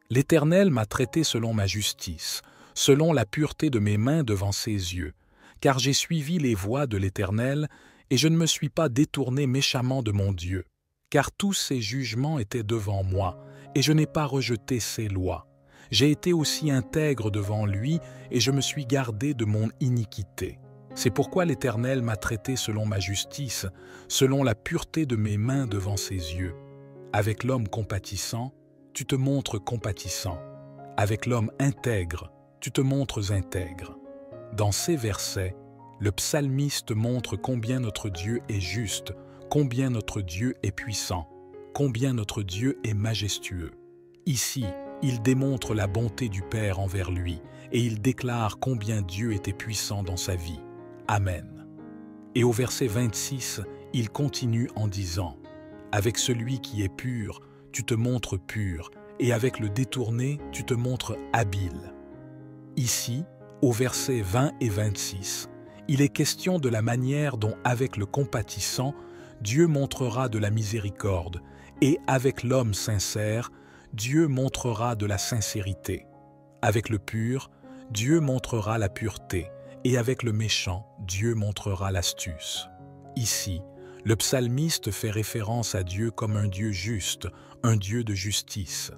L'Éternel m'a traité selon ma justice, selon la pureté de mes mains devant ses yeux, car j'ai suivi les voies de l'Éternel et je ne me suis pas détourné méchamment de mon Dieu, car tous ses jugements étaient devant moi, et je n'ai pas rejeté ses lois. J'ai été aussi intègre devant lui, et je me suis gardé de mon iniquité. C'est pourquoi l'Éternel m'a traité selon ma justice, selon la pureté de mes mains devant ses yeux. Avec l'homme compatissant, tu te montres compatissant. Avec l'homme intègre, tu te montres intègre. » Dans ces versets, le psalmiste montre combien notre Dieu est juste, combien notre Dieu est puissant, combien notre Dieu est majestueux. Ici, il démontre la bonté du Père envers lui et il déclare combien Dieu était puissant dans sa vie. Amen. Et au verset 26, il continue en disant « Avec celui qui est pur, tu te montres pur, et avec le détourné, tu te montres habile. » Ici, au verset 20 et 26, il est question de la manière dont, avec le compatissant, Dieu montrera de la miséricorde, et avec l'homme sincère, Dieu montrera de la sincérité. Avec le pur, Dieu montrera la pureté, et avec le méchant, Dieu montrera l'astuce. Ici, le psalmiste fait référence à Dieu comme un Dieu juste, un Dieu de justice.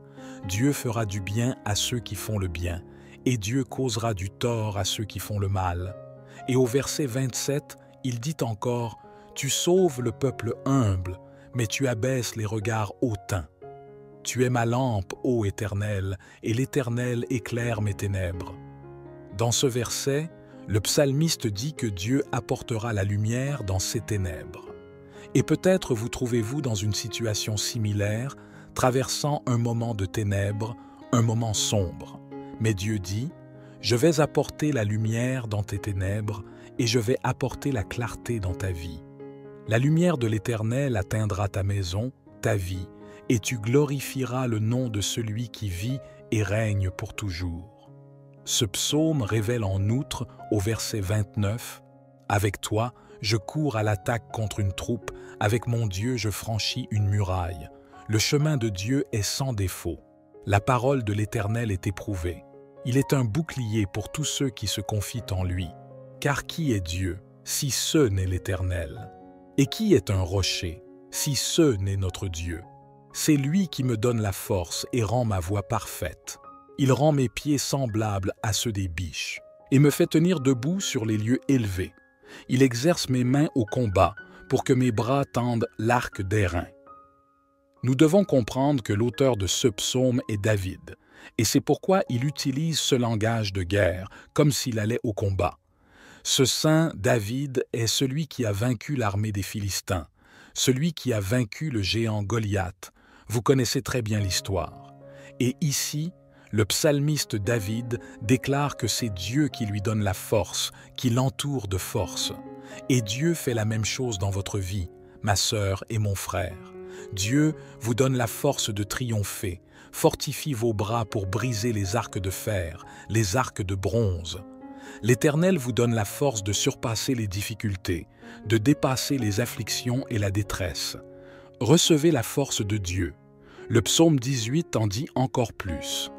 Dieu fera du bien à ceux qui font le bien, et Dieu causera du tort à ceux qui font le mal. Et au verset 27, il dit encore « Tu sauves le peuple humble, mais tu abaisses les regards hautains. Tu es ma lampe, ô Éternel, et l'Éternel éclaire mes ténèbres. » Dans ce verset, le psalmiste dit que Dieu apportera la lumière dans ses ténèbres. Et peut-être vous trouvez-vous dans une situation similaire, traversant un moment de ténèbres, un moment sombre. Mais Dieu dit « Je vais apporter la lumière dans tes ténèbres et je vais apporter la clarté dans ta vie. La lumière de l'Éternel atteindra ta maison, ta vie, et tu glorifieras le nom de celui qui vit et règne pour toujours. » Ce psaume révèle en outre, au verset 29, « Avec toi, je cours à l'attaque contre une troupe, avec mon Dieu je franchis une muraille. Le chemin de Dieu est sans défaut. La parole de l'Éternel est éprouvée. Il est un bouclier pour tous ceux qui se confient en lui. Car qui est Dieu, si ce n'est l'Éternel? Et qui est un rocher, si ce n'est notre Dieu? C'est lui qui me donne la force et rend ma voie parfaite. Il rend mes pieds semblables à ceux des biches et me fait tenir debout sur les lieux élevés. Il exerce mes mains au combat pour que mes bras tendent l'arc d'airain. » Nous devons comprendre que l'auteur de ce psaume est David, et c'est pourquoi il utilise ce langage de guerre, comme s'il allait au combat. Ce saint David est celui qui a vaincu l'armée des Philistins, celui qui a vaincu le géant Goliath. Vous connaissez très bien l'histoire. Et ici, le psalmiste David déclare que c'est Dieu qui lui donne la force, qui l'entoure de force. Et Dieu fait la même chose dans votre vie, ma sœur et mon frère. Dieu vous donne la force de triompher, fortifie vos bras pour briser les arcs de fer, les arcs de bronze. L'Éternel vous donne la force de surpasser les difficultés, de dépasser les afflictions et la détresse. Recevez la force de Dieu. Le psaume 18 en dit encore plus.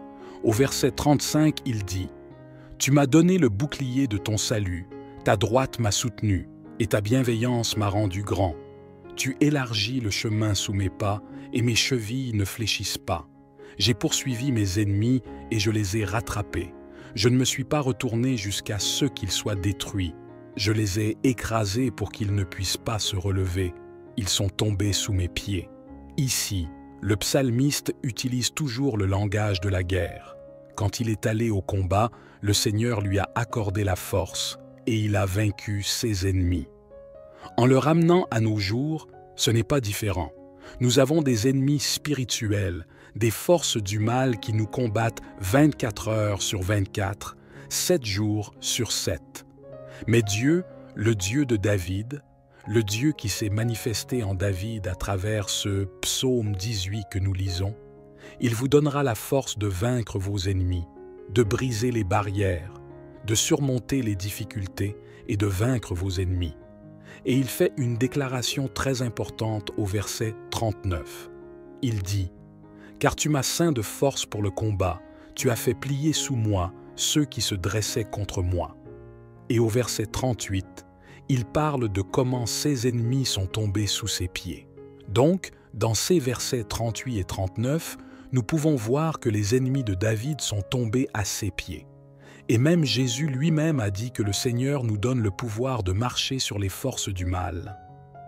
Au verset 35, il dit « Tu m'as donné le bouclier de ton salut, ta droite m'a soutenu, et ta bienveillance m'a rendu grand. Tu élargis le chemin sous mes pas, et mes chevilles ne fléchissent pas. J'ai poursuivi mes ennemis, et je les ai rattrapés. Je ne me suis pas retourné jusqu'à ce qu'ils soient détruits. Je les ai écrasés pour qu'ils ne puissent pas se relever. Ils sont tombés sous mes pieds. » Ici, le psalmiste utilise toujours le langage de la guerre. Quand il est allé au combat, le Seigneur lui a accordé la force et il a vaincu ses ennemis. En le ramenant à nos jours, ce n'est pas différent. Nous avons des ennemis spirituels, des forces du mal qui nous combattent 24 heures sur 24, 7 jours sur 7. Mais Dieu, le Dieu de David, le Dieu qui s'est manifesté en David à travers ce psaume 18 que nous lisons, il vous donnera la force de vaincre vos ennemis, de briser les barrières, de surmonter les difficultés et de vaincre vos ennemis. Et il fait une déclaration très importante au verset 39. Il dit « Car tu m'as ceint de force pour le combat, tu as fait plier sous moi ceux qui se dressaient contre moi. » Et au verset 38, il parle de comment ses ennemis sont tombés sous ses pieds. Donc, dans ces versets 38 et 39, nous pouvons voir que les ennemis de David sont tombés à ses pieds. Et même Jésus lui-même a dit que le Seigneur nous donne le pouvoir de marcher sur les forces du mal.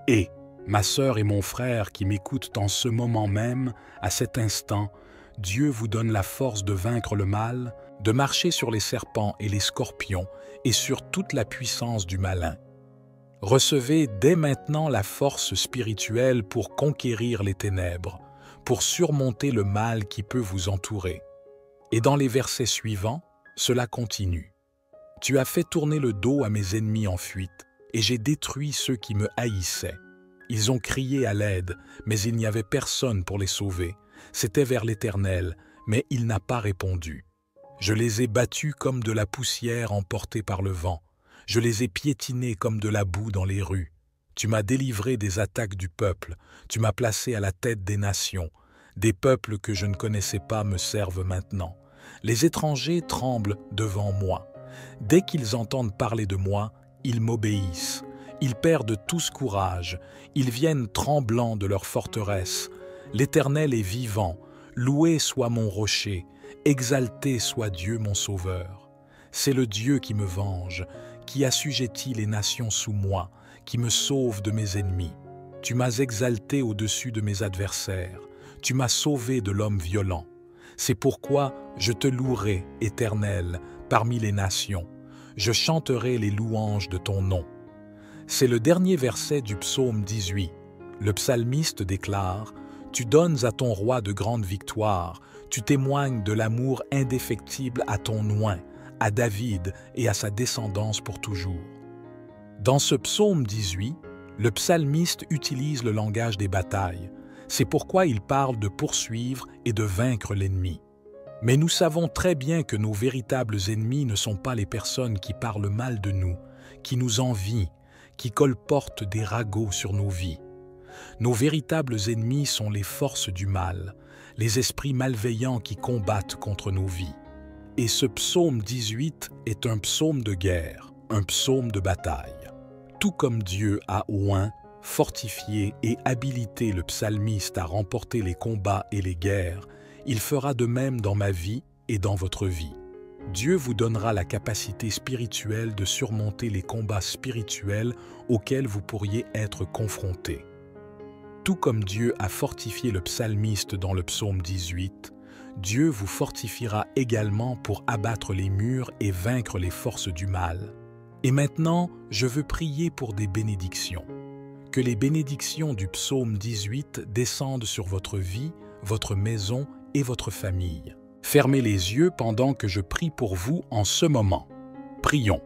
Et, ma sœur et mon frère qui m'écoutent en ce moment même, à cet instant, Dieu vous donne la force de vaincre le mal, de marcher sur les serpents et les scorpions et sur toute la puissance du malin. Recevez dès maintenant la force spirituelle pour conquérir les ténèbres, pour surmonter le mal qui peut vous entourer. Et dans les versets suivants, cela continue. « Tu as fait tourner le dos à mes ennemis en fuite, et j'ai détruit ceux qui me haïssaient. Ils ont crié à l'aide, mais il n'y avait personne pour les sauver. C'était vers l'Éternel, mais il n'a pas répondu. Je les ai battus comme de la poussière emportée par le vent. Je les ai piétinés comme de la boue dans les rues. Tu m'as délivré des attaques du peuple. Tu m'as placé à la tête des nations. Des peuples que je ne connaissais pas me servent maintenant. Les étrangers tremblent devant moi. Dès qu'ils entendent parler de moi, ils m'obéissent. Ils perdent tous courage. Ils viennent tremblants de leur forteresse. L'Éternel est vivant. Loué soit mon rocher. Exalté soit Dieu mon sauveur. C'est le Dieu qui me venge, qui assujettit les nations sous moi, qui me sauve de mes ennemis. Tu m'as exalté au-dessus de mes adversaires. Tu m'as sauvé de l'homme violent. C'est pourquoi je te louerai, Éternel, parmi les nations. Je chanterai les louanges de ton nom. » C'est le dernier verset du psaume 18. Le psalmiste déclare « Tu donnes à ton roi de grandes victoires, tu témoignes de l'amour indéfectible à ton oint, à David et à sa descendance pour toujours. » Dans ce psaume 18, le psalmiste utilise le langage des batailles. C'est pourquoi il parle de poursuivre et de vaincre l'ennemi. Mais nous savons très bien que nos véritables ennemis ne sont pas les personnes qui parlent mal de nous, qui nous envient, qui colportent des ragots sur nos vies. Nos véritables ennemis sont les forces du mal, les esprits malveillants qui combattent contre nos vies. Et ce psaume 18 est un psaume de guerre, un psaume de bataille. Tout comme Dieu a oint, fortifié et habilité le psalmiste à remporter les combats et les guerres, il fera de même dans ma vie et dans votre vie. Dieu vous donnera la capacité spirituelle de surmonter les combats spirituels auxquels vous pourriez être confrontés. Tout comme Dieu a fortifié le psalmiste dans le psaume 18, Dieu vous fortifiera également pour abattre les murs et vaincre les forces du mal. Et maintenant, je veux prier pour des bénédictions. Que les bénédictions du psaume 18 descendent sur votre vie, votre maison et votre famille. Fermez les yeux pendant que je prie pour vous en ce moment. Prions.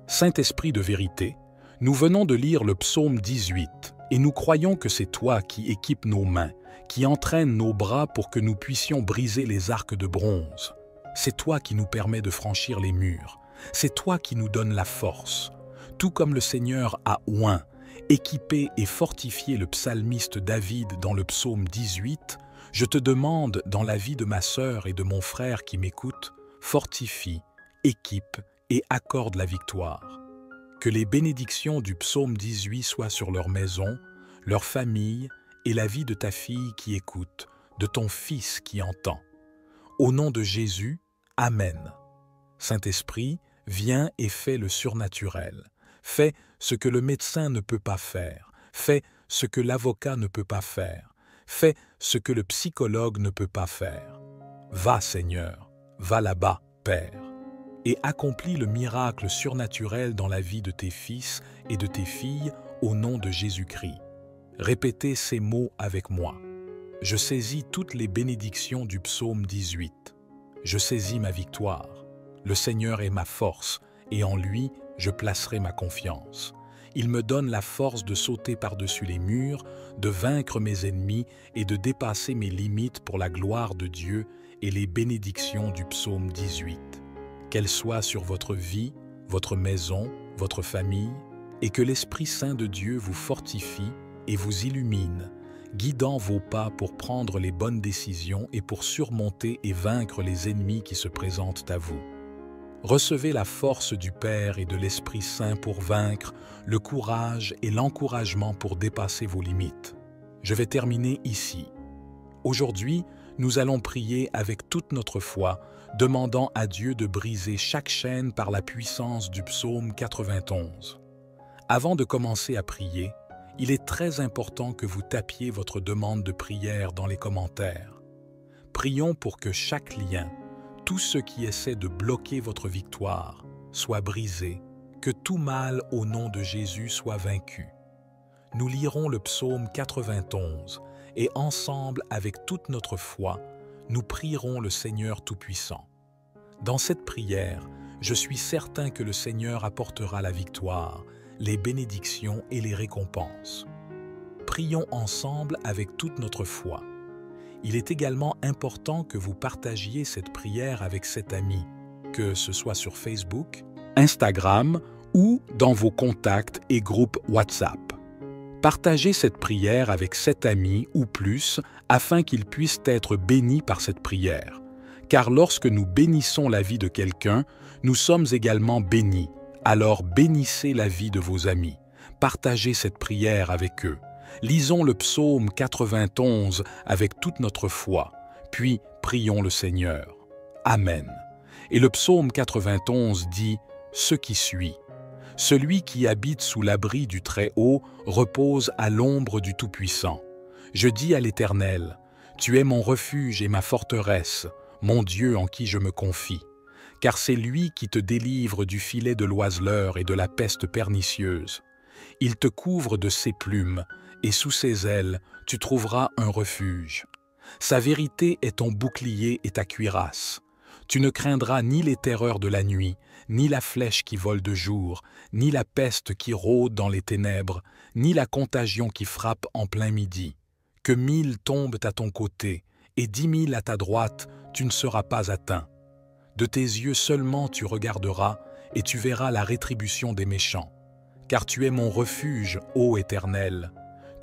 Saint-Esprit de vérité, nous venons de lire le psaume 18 et nous croyons que c'est toi qui équipes nos mains, qui entraîne nos bras pour que nous puissions briser les arcs de bronze. C'est toi qui nous permets de franchir les murs. C'est toi qui nous donnes la force. Tout comme le Seigneur a oint, équipé et fortifié le psalmiste David dans le psaume 18, je te demande, dans la vie de ma sœur et de mon frère qui m'écoutent, fortifie, équipe et accorde la victoire. Que les bénédictions du psaume 18 soient sur leur maison, leur famille et la vie de ta fille qui écoute, de ton fils qui entend. Au nom de Jésus, Amen. Saint-Esprit, viens et fais le surnaturel. Fais ce que le médecin ne peut pas faire. Fais ce que l'avocat ne peut pas faire. Fais ce que le psychologue ne peut pas faire. Va, Seigneur. Va là-bas, Père, et accomplis le miracle surnaturel dans la vie de tes fils et de tes filles au nom de Jésus-Christ. Répétez ces mots avec moi. Je saisis toutes les bénédictions du psaume 18. Je saisis ma victoire. Le Seigneur est ma force, et en lui, je placerai ma confiance. Il me donne la force de sauter par-dessus les murs, de vaincre mes ennemis et de dépasser mes limites pour la gloire de Dieu et les bénédictions du psaume 18. Qu'elles soient sur votre vie, votre maison, votre famille, et que l'Esprit Saint de Dieu vous fortifie et vous illumine, guidant vos pas pour prendre les bonnes décisions et pour surmonter et vaincre les ennemis qui se présentent à vous. Recevez la force du Père et de l'Esprit Saint pour vaincre, le courage et l'encouragement pour dépasser vos limites. Je vais terminer ici. Aujourd'hui, nous allons prier avec toute notre foi, demandant à Dieu de briser chaque chaîne par la puissance du psaume 91. Avant de commencer à prier, il est très important que vous tapiez votre demande de prière dans les commentaires. Prions pour que chaque lien, tout ce qui essaie de bloquer votre victoire, soit brisé, que tout mal au nom de Jésus soit vaincu. Nous lirons le psaume 91 et ensemble, avec toute notre foi, nous prierons le Seigneur Tout-Puissant. Dans cette prière, je suis certain que le Seigneur apportera la victoire, les bénédictions et les récompenses. Prions ensemble avec toute notre foi. Il est également important que vous partagiez cette prière avec cet ami, que ce soit sur Facebook, Instagram ou dans vos contacts et groupes WhatsApp. Partagez cette prière avec 7 amis ou plus afin qu'ils puissent être bénis par cette prière. Car lorsque nous bénissons la vie de quelqu'un, nous sommes également bénis. Alors bénissez la vie de vos amis. Partagez cette prière avec eux. Lisons le psaume 91 avec toute notre foi, puis prions le Seigneur. Amen. Et le psaume 91 dit ce qui suit. Celui qui habite sous l'abri du Très-Haut repose à l'ombre du Tout-Puissant. Je dis à l'Éternel, tu es mon refuge et ma forteresse, mon Dieu en qui je me confie. Car c'est lui qui te délivre du filet de l'oiseleur et de la peste pernicieuse. Il te couvre de ses plumes, et sous ses ailes, tu trouveras un refuge. Sa vérité est ton bouclier et ta cuirasse. Tu ne craindras ni les terreurs de la nuit, ni la flèche qui vole de jour, ni la peste qui rôde dans les ténèbres, ni la contagion qui frappe en plein midi. Que 1000 tombent à ton côté, et 10 000 à ta droite, tu ne seras pas atteint. De tes yeux seulement tu regarderas, et tu verras la rétribution des méchants. Car tu es mon refuge, ô Éternel.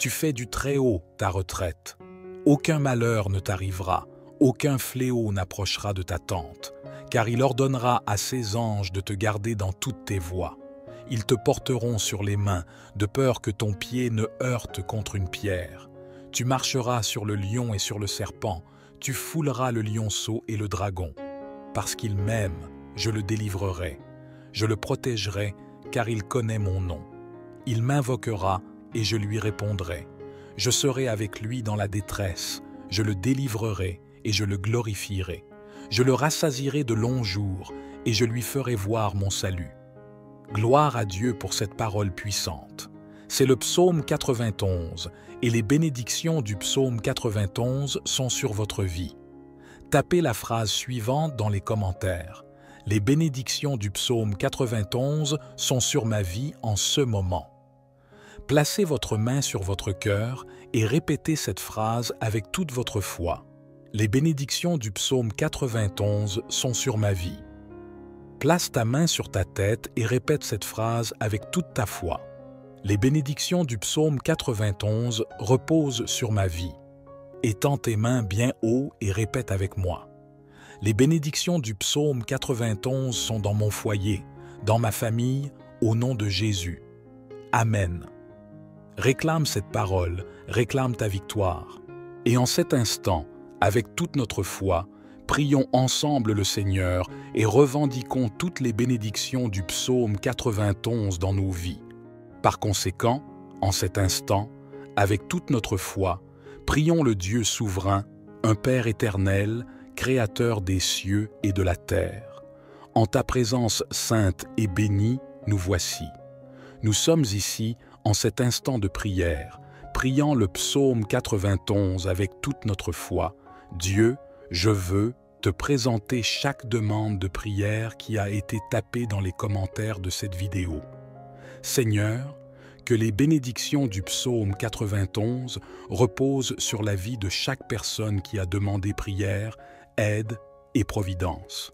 Tu fais du Très-Haut ta retraite. Aucun malheur ne t'arrivera, aucun fléau n'approchera de ta tente, car il ordonnera à ses anges de te garder dans toutes tes voies. Ils te porteront sur les mains, de peur que ton pied ne heurte contre une pierre. Tu marcheras sur le lion et sur le serpent, tu fouleras le lionceau et le dragon. Parce qu'il m'aime, je le délivrerai. Je le protégerai, car il connaît mon nom. Il m'invoquera, et je lui répondrai. Je serai avec lui dans la détresse, je le délivrerai et je le glorifierai. Je le rassasierai de longs jours et je lui ferai voir mon salut. Gloire à Dieu pour cette parole puissante. C'est le psaume 91 et les bénédictions du psaume 91 sont sur votre vie. Tapez la phrase suivante dans les commentaires. Les bénédictions du psaume 91 sont sur ma vie en ce moment. Placez votre main sur votre cœur et répétez cette phrase avec toute votre foi. Les bénédictions du psaume 91 sont sur ma vie. Place ta main sur ta tête et répète cette phrase avec toute ta foi. Les bénédictions du psaume 91 reposent sur ma vie. Étends tes mains bien haut et répète avec moi. Les bénédictions du psaume 91 sont dans mon foyer, dans ma famille, au nom de Jésus. Amen. Réclame cette parole, réclame ta victoire. Et en cet instant, avec toute notre foi, prions ensemble le Seigneur et revendiquons toutes les bénédictions du psaume 91 dans nos vies. Par conséquent, en cet instant, avec toute notre foi, prions le Dieu souverain, un Père éternel, Créateur des cieux et de la terre. En ta présence sainte et bénie, nous voici. Nous sommes ici, en cet instant de prière, priant le psaume 91 avec toute notre foi. Dieu, je veux te présenter chaque demande de prière qui a été tapée dans les commentaires de cette vidéo. Seigneur, que les bénédictions du psaume 91 reposent sur la vie de chaque personne qui a demandé prière, aide et providence.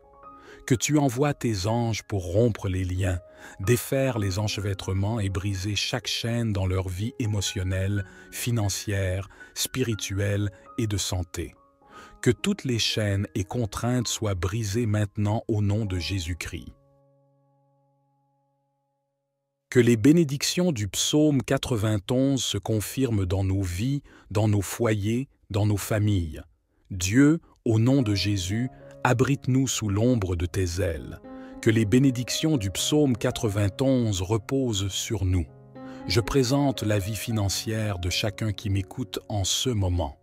Que tu envoies tes anges pour rompre les liens, défaire les enchevêtrements et briser chaque chaîne dans leur vie émotionnelle, financière, spirituelle et de santé. Que toutes les chaînes et contraintes soient brisées maintenant au nom de Jésus-Christ. Que les bénédictions du psaume 91 se confirment dans nos vies, dans nos foyers, dans nos familles. Dieu, au nom de Jésus, abrite-nous sous l'ombre de tes ailes. Que les bénédictions du psaume 91 reposent sur nous. Je présente la vie financière de chacun qui m'écoute en ce moment.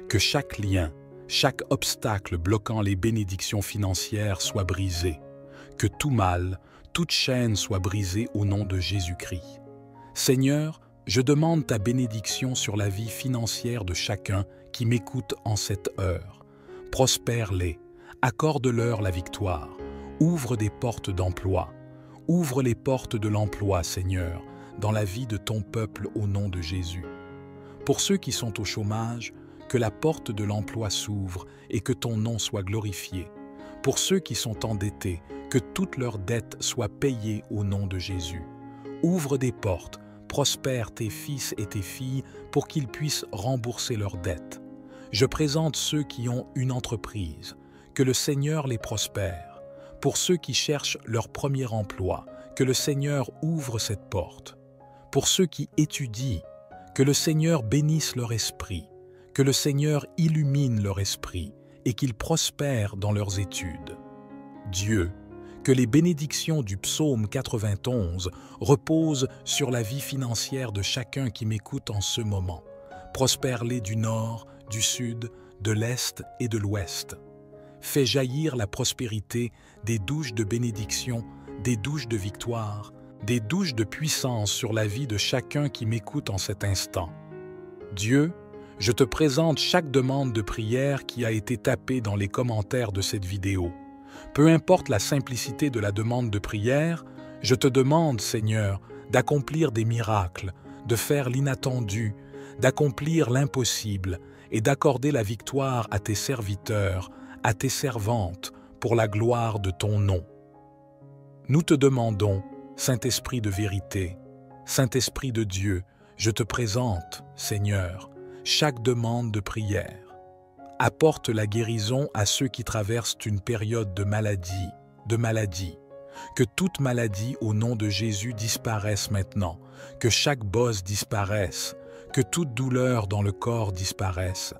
Que chaque lien, chaque obstacle bloquant les bénédictions financières soit brisé. Que tout mal, toute chaîne soit brisée au nom de Jésus-Christ. Seigneur, je demande ta bénédiction sur la vie financière de chacun qui m'écoute en cette heure. Prospère-les, accorde-leur la victoire, ouvre des portes d'emploi. Ouvre les portes de l'emploi, Seigneur, dans la vie de ton peuple au nom de Jésus. Pour ceux qui sont au chômage, que la porte de l'emploi s'ouvre et que ton nom soit glorifié. Pour ceux qui sont endettés, que toutes leurs dettes soient payées au nom de Jésus. Ouvre des portes, prospère tes fils et tes filles pour qu'ils puissent rembourser leurs dettes. Je présente ceux qui ont une entreprise, que le Seigneur les prospère. Pour ceux qui cherchent leur premier emploi, que le Seigneur ouvre cette porte. Pour ceux qui étudient, que le Seigneur bénisse leur esprit, que le Seigneur illumine leur esprit et qu'ils prospèrent dans leurs études. Dieu, que les bénédictions du psaume 91 reposent sur la vie financière de chacun qui m'écoute en ce moment. Prospère-les du nord, du sud, de l'est et de l'ouest. Fais jaillir la prospérité des douches de bénédiction, des douches de victoire, des douches de puissance sur la vie de chacun qui m'écoute en cet instant. Dieu, je te présente chaque demande de prière qui a été tapée dans les commentaires de cette vidéo. Peu importe la simplicité de la demande de prière, je te demande, Seigneur, d'accomplir des miracles, de faire l'inattendu, d'accomplir l'impossible et d'accorder la victoire à tes serviteurs, à tes servantes, pour la gloire de ton nom. Nous te demandons, Saint-Esprit de vérité, Saint-Esprit de Dieu, je te présente, Seigneur, chaque demande de prière. Apporte la guérison à ceux qui traversent une période de maladie. Que toute maladie au nom de Jésus disparaisse maintenant, que chaque bosse disparaisse, que toute douleur dans le corps disparaisse,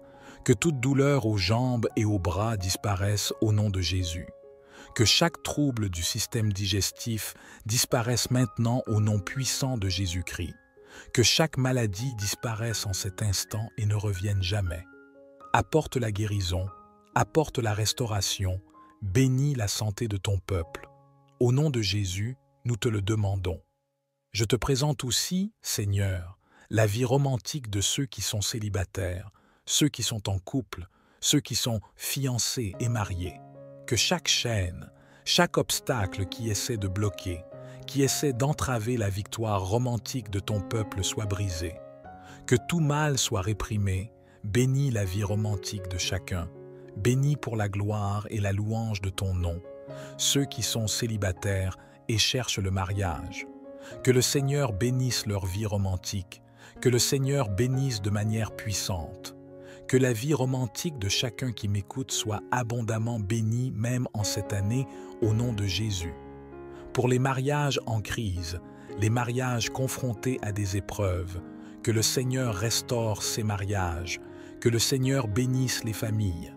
que toute douleur aux jambes et aux bras disparaisse au nom de Jésus. Que chaque trouble du système digestif disparaisse maintenant au nom puissant de Jésus-Christ. Que chaque maladie disparaisse en cet instant et ne revienne jamais. Apporte la guérison, apporte la restauration, bénis la santé de ton peuple. Au nom de Jésus, nous te le demandons. Je te présente aussi, Seigneur, la vie romantique de ceux qui sont célibataires, ceux qui sont en couple, ceux qui sont fiancés et mariés. Que chaque chaîne, chaque obstacle qui essaie de bloquer, qui essaie d'entraver la victoire romantique de ton peuple soit brisé. Que tout mal soit réprimé. Bénis la vie romantique de chacun. Bénis pour la gloire et la louange de ton nom ceux qui sont célibataires et cherchent le mariage. Que le Seigneur bénisse leur vie romantique. Que le Seigneur bénisse de manière puissante. Que la vie romantique de chacun qui m'écoute soit abondamment bénie même en cette année au nom de Jésus. Pour les mariages en crise, les mariages confrontés à des épreuves, que le Seigneur restaure ces mariages, que le Seigneur bénisse les familles.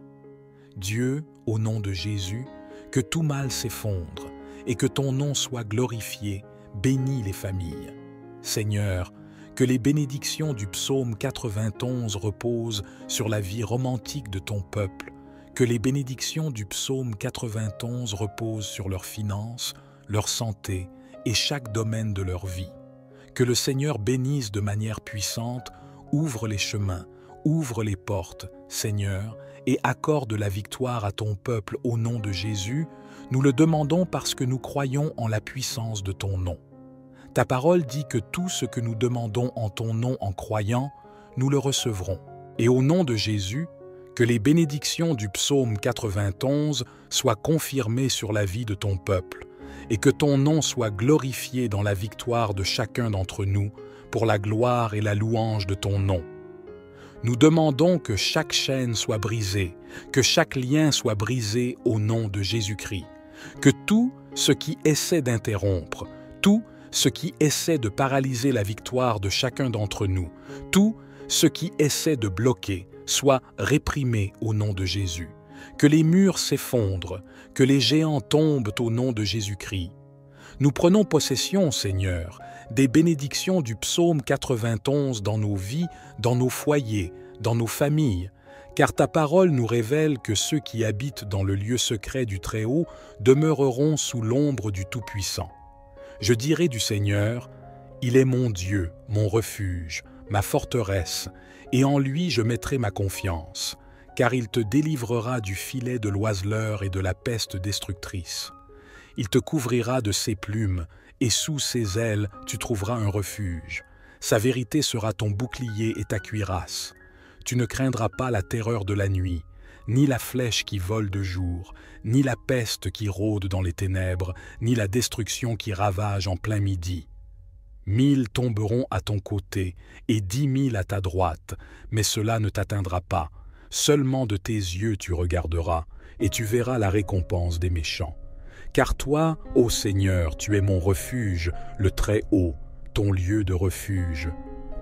Dieu, au nom de Jésus, que tout mal s'effondre et que ton nom soit glorifié, bénis les familles. Seigneur, que les bénédictions du psaume 91 reposent sur la vie romantique de ton peuple, que les bénédictions du psaume 91 reposent sur leurs finances, leur santé et chaque domaine de leur vie. Que le Seigneur bénisse de manière puissante, ouvre les chemins, ouvre les portes, Seigneur, et accorde la victoire à ton peuple au nom de Jésus. Nous le demandons parce que nous croyons en la puissance de ton nom. Ta parole dit que tout ce que nous demandons en ton nom en croyant, nous le recevrons. Et au nom de Jésus, que les bénédictions du psaume 91 soient confirmées sur la vie de ton peuple, et que ton nom soit glorifié dans la victoire de chacun d'entre nous, pour la gloire et la louange de ton nom. Nous demandons que chaque chaîne soit brisée, que chaque lien soit brisé au nom de Jésus-Christ, que tout ce qui essaie d'interrompre, tout ce qui essaie de paralyser la victoire de chacun d'entre nous, tout ce qui essaie de bloquer, soit réprimé au nom de Jésus. Que les murs s'effondrent, que les géants tombent au nom de Jésus-Christ. Nous prenons possession, Seigneur, des bénédictions du psaume 91 dans nos vies, dans nos foyers, dans nos familles, car ta parole nous révèle que ceux qui habitent dans le lieu secret du Très-Haut demeureront sous l'ombre du Tout-Puissant. Je dirai du Seigneur, « Il est mon Dieu, mon refuge, ma forteresse, et en lui je mettrai ma confiance, car il te délivrera du filet de l'oiseleur et de la peste destructrice. Il te couvrira de ses plumes, et sous ses ailes tu trouveras un refuge. Sa vérité sera ton bouclier et ta cuirasse. Tu ne craindras pas la terreur de la nuit, ni la flèche qui vole de jour, ni la peste qui rôde dans les ténèbres, ni la destruction qui ravage en plein midi. 1000 tomberont à ton côté et 10 000 à ta droite, mais cela ne t'atteindra pas. Seulement de tes yeux tu regarderas, et tu verras la récompense des méchants. Car toi, ô Seigneur, tu es mon refuge, le Très-Haut, ton lieu de refuge.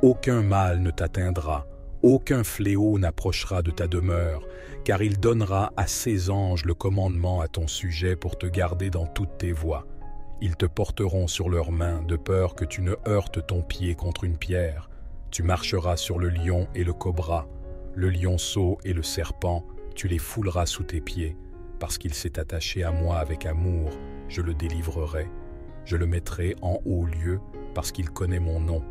Aucun mal ne t'atteindra, aucun fléau n'approchera de ta demeure, car il donnera à ses anges le commandement à ton sujet pour te garder dans toutes tes voies. Ils te porteront sur leurs mains, de peur que tu ne heurtes ton pied contre une pierre. Tu marcheras sur le lion et le cobra, le lionceau et le serpent, tu les fouleras sous tes pieds. Parce qu'il s'est attaché à moi avec amour, je le délivrerai. Je le mettrai en haut lieu, parce qu'il connaît mon nom.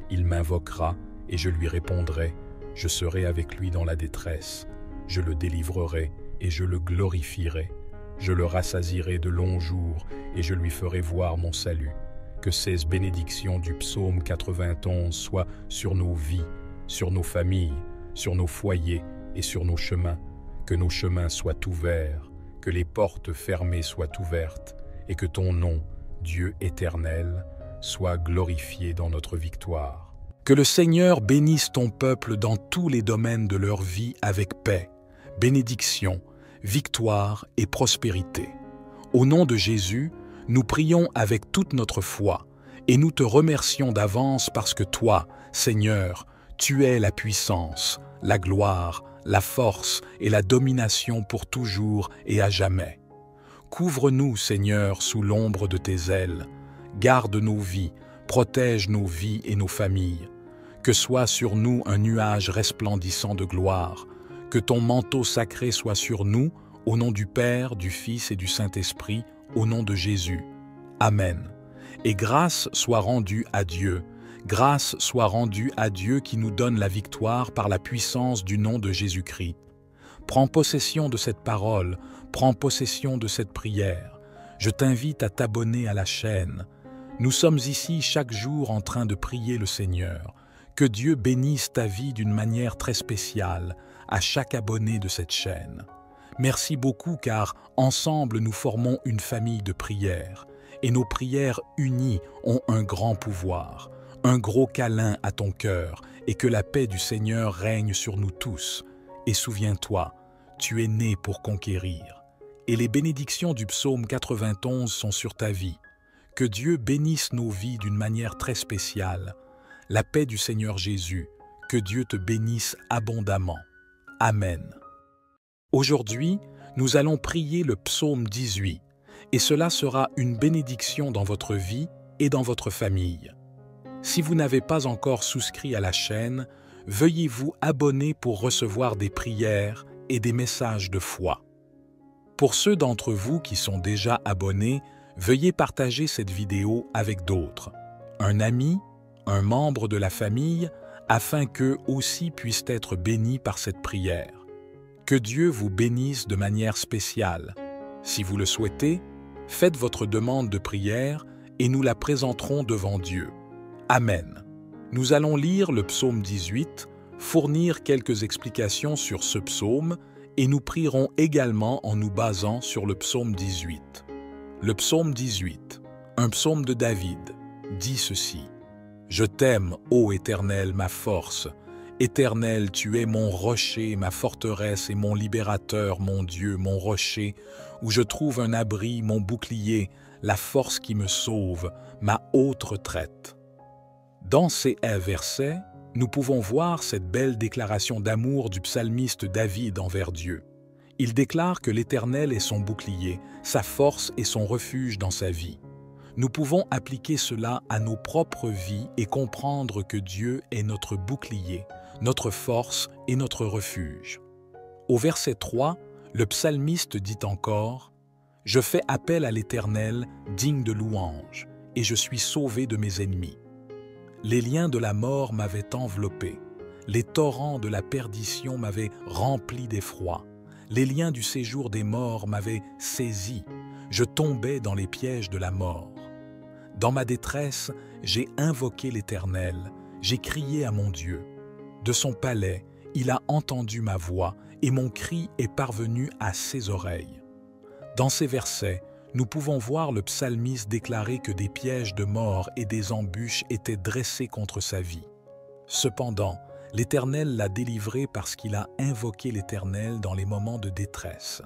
Il m'invoquera, et je lui répondrai. Je serai avec lui dans la détresse. Je le délivrerai, et je le glorifierai. Je le rassasierai de longs jours, et je lui ferai voir mon salut. Que ces bénédictions du psaume 91 soient sur nos vies, sur nos familles, sur nos foyers et sur nos chemins. Que nos chemins soient ouverts, que les portes fermées soient ouvertes, et que ton nom, Dieu éternel, soit glorifié dans notre victoire. Que le Seigneur bénisse ton peuple dans tous les domaines de leur vie avec paix, bénédiction, victoire et prospérité. Au nom de Jésus, nous prions avec toute notre foi et nous te remercions d'avance parce que toi, Seigneur, tu es la puissance, la gloire, la force et la domination pour toujours et à jamais. Couvre-nous, Seigneur, sous l'ombre de tes ailes. Garde nos vies, protège nos vies et nos familles. Que soit sur nous un nuage resplendissant de gloire. Que ton manteau sacré soit sur nous, au nom du Père, du Fils et du Saint-Esprit, au nom de Jésus. Amen. Et grâce soit rendue à Dieu. Grâce soit rendue à Dieu qui nous donne la victoire par la puissance du nom de Jésus-Christ. Prends possession de cette parole, prends possession de cette prière. Je t'invite à t'abonner à la chaîne. Nous sommes ici chaque jour en train de prier le Seigneur. Que Dieu bénisse ta vie d'une manière très spéciale à chaque abonné de cette chaîne. Merci beaucoup car ensemble nous formons une famille de prières et nos prières unies ont un grand pouvoir. Un gros câlin à ton cœur et que la paix du Seigneur règne sur nous tous. Et souviens-toi, tu es né pour conquérir. Et les bénédictions du psaume 91 sont sur ta vie. Que Dieu bénisse nos vies d'une manière très spéciale. La paix du Seigneur Jésus, que Dieu te bénisse abondamment. Amen. Aujourd'hui, nous allons prier le psaume 18 et cela sera une bénédiction dans votre vie et dans votre famille. Si vous n'avez pas encore souscrit à la chaîne, veuillez vous abonner pour recevoir des prières et des messages de foi. Pour ceux d'entre vous qui sont déjà abonnés, veuillez partager cette vidéo avec d'autres, un ami, un membre de la famille, afin qu'eux aussi puissent être bénis par cette prière. Que Dieu vous bénisse de manière spéciale. Si vous le souhaitez, faites votre demande de prière et nous la présenterons devant Dieu. Amen. Nous allons lire le psaume 18, fournir quelques explications sur ce psaume et nous prierons également en nous basant sur le psaume 18. Le psaume 18, un psaume de David, dit ceci. « Je t'aime, ô Éternel, ma force. Éternel, tu es mon rocher, ma forteresse et mon libérateur, mon Dieu, mon rocher, où je trouve un abri, mon bouclier, la force qui me sauve, ma haute retraite. » Dans ces versets, nous pouvons voir cette belle déclaration d'amour du psalmiste David envers Dieu. Il déclare que l'Éternel est son bouclier, sa force et son refuge dans sa vie. Nous pouvons appliquer cela à nos propres vies et comprendre que Dieu est notre bouclier, notre force et notre refuge. Au verset 3, le psalmiste dit encore « Je fais appel à l'Éternel, digne de louange, et je suis sauvé de mes ennemis. Les liens de la mort m'avaient enveloppé, les torrents de la perdition m'avaient rempli d'effroi, les liens du séjour des morts m'avaient saisi, je tombais dans les pièges de la mort. Dans ma détresse, j'ai invoqué l'Éternel, j'ai crié à mon Dieu. De son palais, il a entendu ma voix et mon cri est parvenu à ses oreilles. » Dans ces versets, nous pouvons voir le psalmiste déclarer que des pièges de mort et des embûches étaient dressés contre sa vie. Cependant, l'Éternel l'a délivré parce qu'il a invoqué l'Éternel dans les moments de détresse.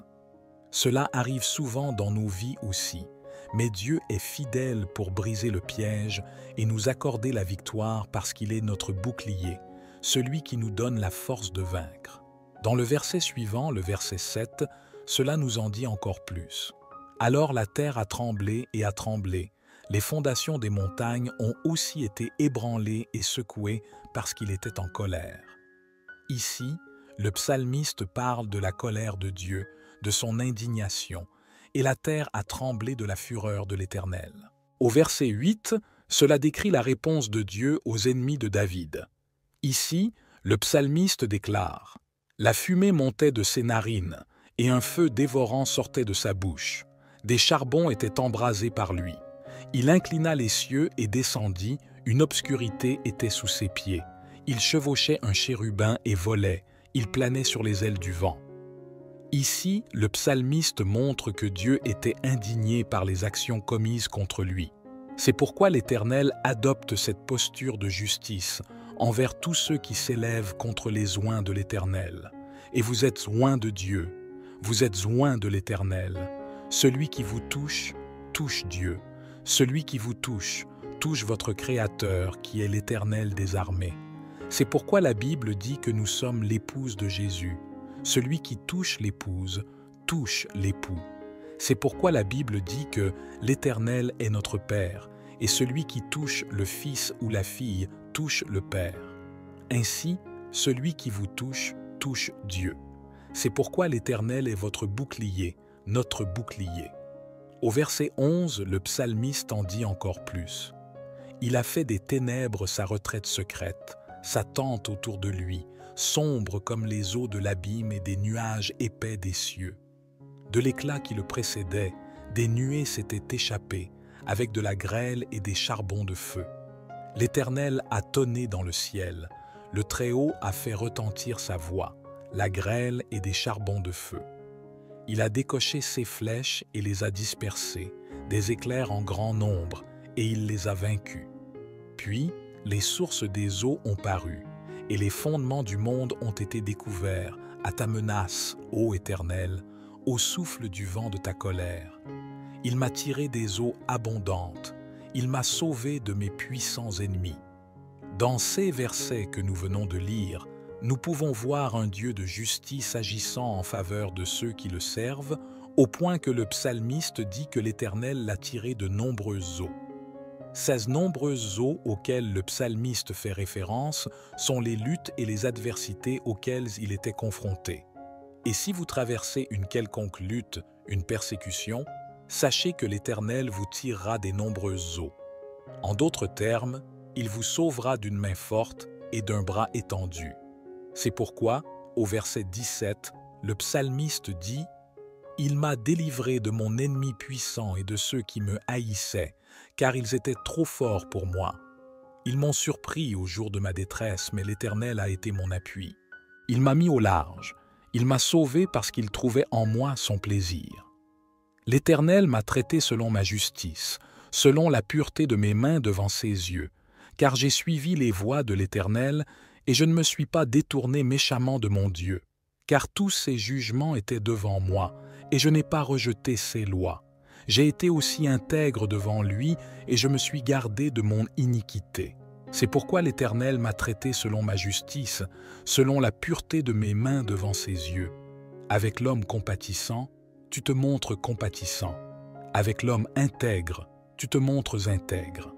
Cela arrive souvent dans nos vies aussi, mais Dieu est fidèle pour briser le piège et nous accorder la victoire parce qu'il est notre bouclier, celui qui nous donne la force de vaincre. Dans le verset suivant, le verset 7, cela nous en dit encore plus. « Alors la terre a tremblé et a tremblé, les fondations des montagnes ont aussi été ébranlées et secouées parce qu'il était en colère. » Ici, le psalmiste parle de la colère de Dieu, de son indignation, et la terre a tremblé de la fureur de l'Éternel. Au verset 8, cela décrit la réponse de Dieu aux ennemis de David. Ici, le psalmiste déclare « La fumée montait de ses narines, et un feu dévorant sortait de sa bouche. Des charbons étaient embrasés par lui. Il inclina les cieux et descendit, une obscurité était sous ses pieds. Il chevauchait un chérubin et volait, il planait sur les ailes du vent. » Ici, le psalmiste montre que Dieu était indigné par les actions commises contre lui. C'est pourquoi l'Éternel adopte cette posture de justice envers tous ceux qui s'élèvent contre les oints de l'Éternel. Et vous êtes oints de Dieu, vous êtes oints de l'Éternel. Celui qui vous touche, touche Dieu. Celui qui vous touche, touche votre Créateur qui est l'Éternel des armées. C'est pourquoi la Bible dit que nous sommes l'épouse de Jésus. Celui qui touche l'épouse, touche l'époux. C'est pourquoi la Bible dit que l'Éternel est notre Père, et celui qui touche le Fils ou la fille touche le Père. Ainsi, celui qui vous touche, touche Dieu. C'est pourquoi l'Éternel est votre bouclier, notre bouclier. Au verset 11, le psalmiste en dit encore plus. Il a fait des ténèbres sa retraite secrète, sa tente autour de lui, sombre comme les eaux de l'abîme et des nuages épais des cieux. De l'éclat qui le précédait, des nuées s'étaient échappées, avec de la grêle et des charbons de feu. L'Éternel a tonné dans le ciel, le Très-Haut a fait retentir sa voix, la grêle et des charbons de feu. Il a décoché ses flèches et les a dispersées, des éclairs en grand nombre, et il les a vaincus. Puis, les sources des eaux ont paru, et les fondements du monde ont été découverts à ta menace, ô Éternel, au souffle du vent de ta colère. Il m'a tiré des eaux abondantes, il m'a sauvé de mes puissants ennemis. Dans ces versets que nous venons de lire, nous pouvons voir un Dieu de justice agissant en faveur de ceux qui le servent, au point que le psalmiste dit que l'Éternel l'a tiré de nombreuses eaux. Ces nombreuses eaux auxquelles le psalmiste fait référence sont les luttes et les adversités auxquelles il était confronté. Et si vous traversez une quelconque lutte, une persécution, sachez que l'Éternel vous tirera des nombreuses eaux. En d'autres termes, il vous sauvera d'une main forte et d'un bras étendu. C'est pourquoi, au verset 17, le psalmiste dit « Il m'a délivré de mon ennemi puissant et de ceux qui me haïssaient, car ils étaient trop forts pour moi. Ils m'ont surpris au jour de ma détresse, mais l'Éternel a été mon appui. Il m'a mis au large, il m'a sauvé parce qu'il trouvait en moi son plaisir. L'Éternel m'a traité selon ma justice, selon la pureté de mes mains devant ses yeux, car j'ai suivi les voies de l'Éternel et je ne me suis pas détourné méchamment de mon Dieu, car tous ses jugements étaient devant moi et je n'ai pas rejeté ses lois. J'ai été aussi intègre devant lui et je me suis gardé de mon iniquité. C'est pourquoi l'Éternel m'a traité selon ma justice, selon la pureté de mes mains devant ses yeux. Avec l'homme compatissant, tu te montres compatissant. Avec l'homme intègre, tu te montres intègre. »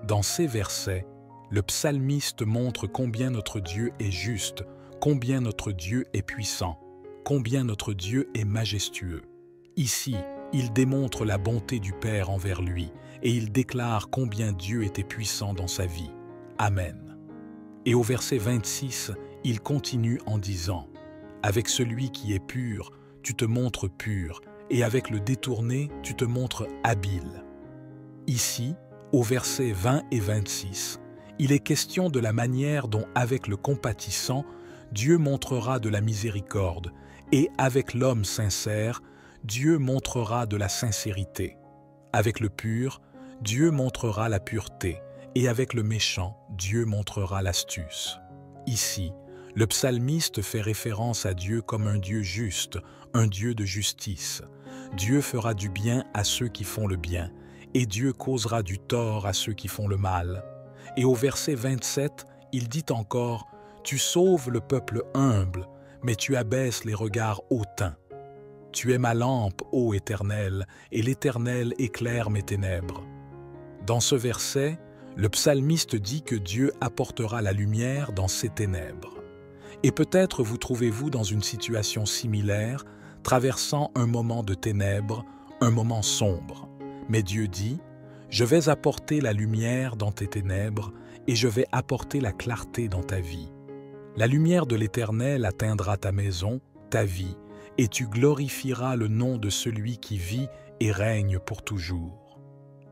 Dans ces versets, le psalmiste montre combien notre Dieu est juste, combien notre Dieu est puissant, combien notre Dieu est majestueux. Ici, il démontre la bonté du Père envers lui et il déclare combien Dieu était puissant dans sa vie. Amen. Et au verset 26, il continue en disant « Avec celui qui est pur, tu te montres pur, et avec le détourné, tu te montres habile. » Ici, au verset 20 et 26, il est question de la manière dont, avec le compatissant, Dieu montrera de la miséricorde, et avec l'homme sincère, Dieu montrera de la sincérité. Avec le pur, Dieu montrera la pureté, et avec le méchant, Dieu montrera l'astuce. Ici, le psalmiste fait référence à Dieu comme un Dieu juste, un Dieu de justice. Dieu fera du bien à ceux qui font le bien, et Dieu causera du tort à ceux qui font le mal. Et au verset 27, il dit encore « Tu sauves le peuple humble, mais tu abaisses les regards hautains. Tu es ma lampe, ô Éternel, et l'Éternel éclaire mes ténèbres. » Dans ce verset, le psalmiste dit que Dieu apportera la lumière dans ses ténèbres. Et peut-être vous trouvez-vous dans une situation similaire, traversant un moment de ténèbres, un moment sombre. Mais Dieu dit « Je vais apporter la lumière dans tes ténèbres et je vais apporter la clarté dans ta vie. La lumière de l'Éternel atteindra ta maison, ta vie, et tu glorifieras le nom de celui qui vit et règne pour toujours. »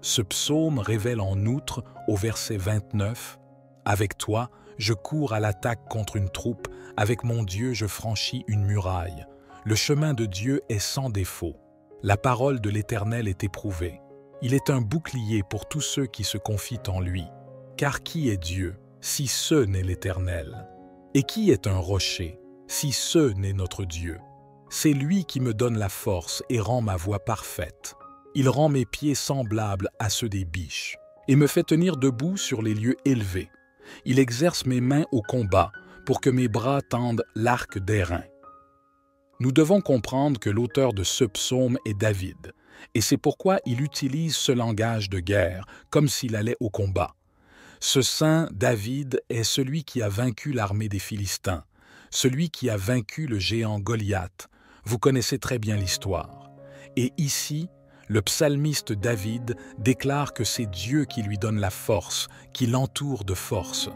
Ce psaume révèle en outre, au verset 29, « Avec toi, je cours à l'attaque contre une troupe, avec mon Dieu je franchis une muraille. Le chemin de Dieu est sans défaut. La parole de l'Éternel est éprouvée. Il est un bouclier pour tous ceux qui se confient en lui. Car qui est Dieu, si ce n'est l'Éternel? Et qui est un rocher, si ce n'est notre Dieu? C'est lui qui me donne la force et rend ma voie parfaite. Il rend mes pieds semblables à ceux des biches et me fait tenir debout sur les lieux élevés. Il exerce mes mains au combat pour que mes bras tendent l'arc d'airain. » Nous devons comprendre que l'auteur de ce psaume est David, et c'est pourquoi il utilise ce langage de guerre, comme s'il allait au combat. Ce saint David est celui qui a vaincu l'armée des Philistins, celui qui a vaincu le géant Goliath. Vous connaissez très bien l'histoire. Et ici, le psalmiste David déclare que c'est Dieu qui lui donne la force, qui l'entoure de force.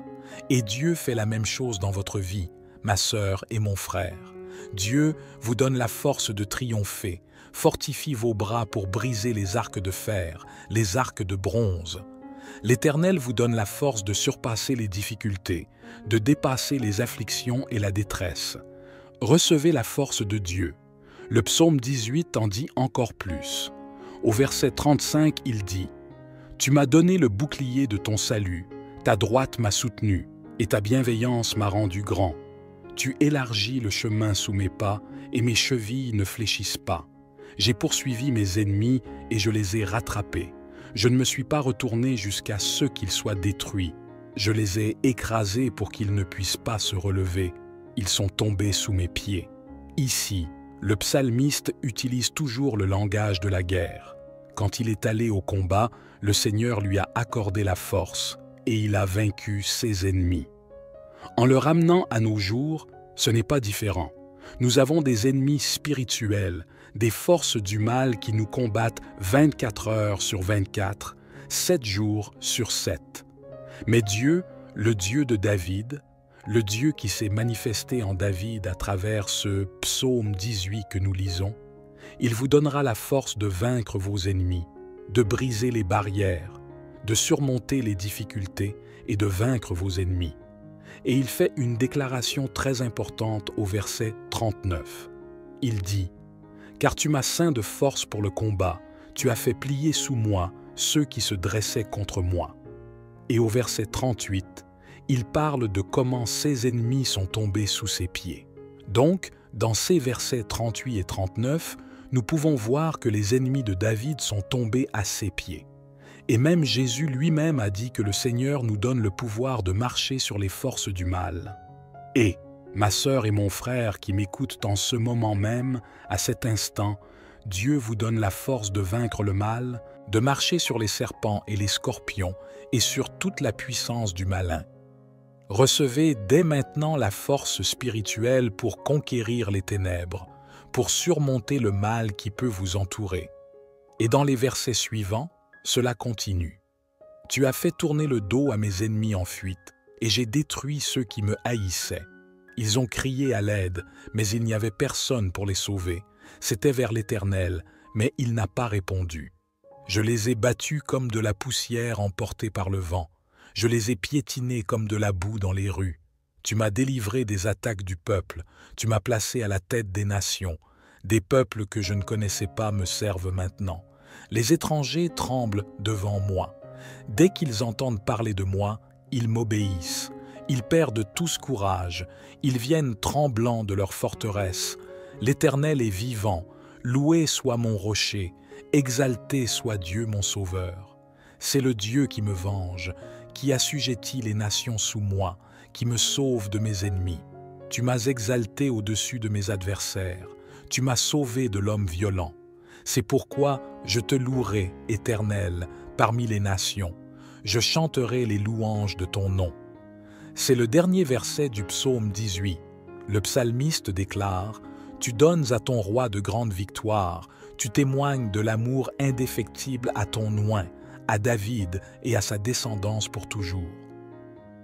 Et Dieu fait la même chose dans votre vie, ma sœur et mon frère. Dieu vous donne la force de triompher, fortifie vos bras pour briser les arcs de fer, les arcs de bronze. L'Éternel vous donne la force de surpasser les difficultés, de dépasser les afflictions et la détresse. Recevez la force de Dieu. Le psaume 18 en dit encore plus. Au verset 35, il dit « Tu m'as donné le bouclier de ton salut, ta droite m'a soutenu, et ta bienveillance m'a rendu grand. Tu élargis le chemin sous mes pas, et mes chevilles ne fléchissent pas. J'ai poursuivi mes ennemis, et je les ai rattrapés. Je ne me suis pas retourné jusqu'à ce qu'ils soient détruits. Je les ai écrasés pour qu'ils ne puissent pas se relever. Ils sont tombés sous mes pieds. » Ici, le psalmiste utilise toujours le langage de la guerre. Quand il est allé au combat, le Seigneur lui a accordé la force et il a vaincu ses ennemis. En le ramenant à nos jours, ce n'est pas différent. Nous avons des ennemis spirituels, des forces du mal qui nous combattent 24 heures sur 24, 7 jours sur 7. Mais Dieu, le Dieu de David, le Dieu qui s'est manifesté en David à travers ce psaume 18 que nous lisons, il vous donnera la force de vaincre vos ennemis, de briser les barrières, de surmonter les difficultés et de vaincre vos ennemis. Et il fait une déclaration très importante au verset 39. Il dit « Car tu m'as ceint de force pour le combat, tu as fait plier sous moi ceux qui se dressaient contre moi. » Et au verset 38, il parle de comment ses ennemis sont tombés sous ses pieds. Donc, dans ces versets 38 et 39, nous pouvons voir que les ennemis de David sont tombés à ses pieds. Et même Jésus lui-même a dit que le Seigneur nous donne le pouvoir de marcher sur les forces du mal. Et, ma sœur et mon frère qui m'écoutent en ce moment même, à cet instant, Dieu vous donne la force de vaincre le mal, de marcher sur les serpents et les scorpions et sur toute la puissance du malin. Recevez dès maintenant la force spirituelle pour conquérir les ténèbres, pour surmonter le mal qui peut vous entourer. Et dans les versets suivants, cela continue. « Tu as fait tourner le dos à mes ennemis en fuite, et j'ai détruit ceux qui me haïssaient. Ils ont crié à l'aide, mais il n'y avait personne pour les sauver. C'était vers l'Éternel, mais il n'a pas répondu. Je les ai battus comme de la poussière emportée par le vent. Je les ai piétinés comme de la boue dans les rues. Tu m'as délivré des attaques du peuple. Tu m'as placé à la tête des nations. Des peuples que je ne connaissais pas me servent maintenant. Les étrangers tremblent devant moi. Dès qu'ils entendent parler de moi, ils m'obéissent. Ils perdent tous courage. Ils viennent tremblants de leur forteresse. L'Éternel est vivant. Loué soit mon rocher. Exalté soit Dieu mon sauveur. C'est le Dieu qui me venge, qui assujettit les nations sous moi, qui me sauve de mes ennemis. Tu m'as exalté au-dessus de mes adversaires. Tu m'as sauvé de l'homme violent. C'est pourquoi je te louerai, Éternel, parmi les nations. Je chanterai les louanges de ton nom. » C'est le dernier verset du psaume 18. Le psalmiste déclare « Tu donnes à ton roi de grandes victoires, tu témoignes de l'amour indéfectible à ton oint, à David et à sa descendance pour toujours. »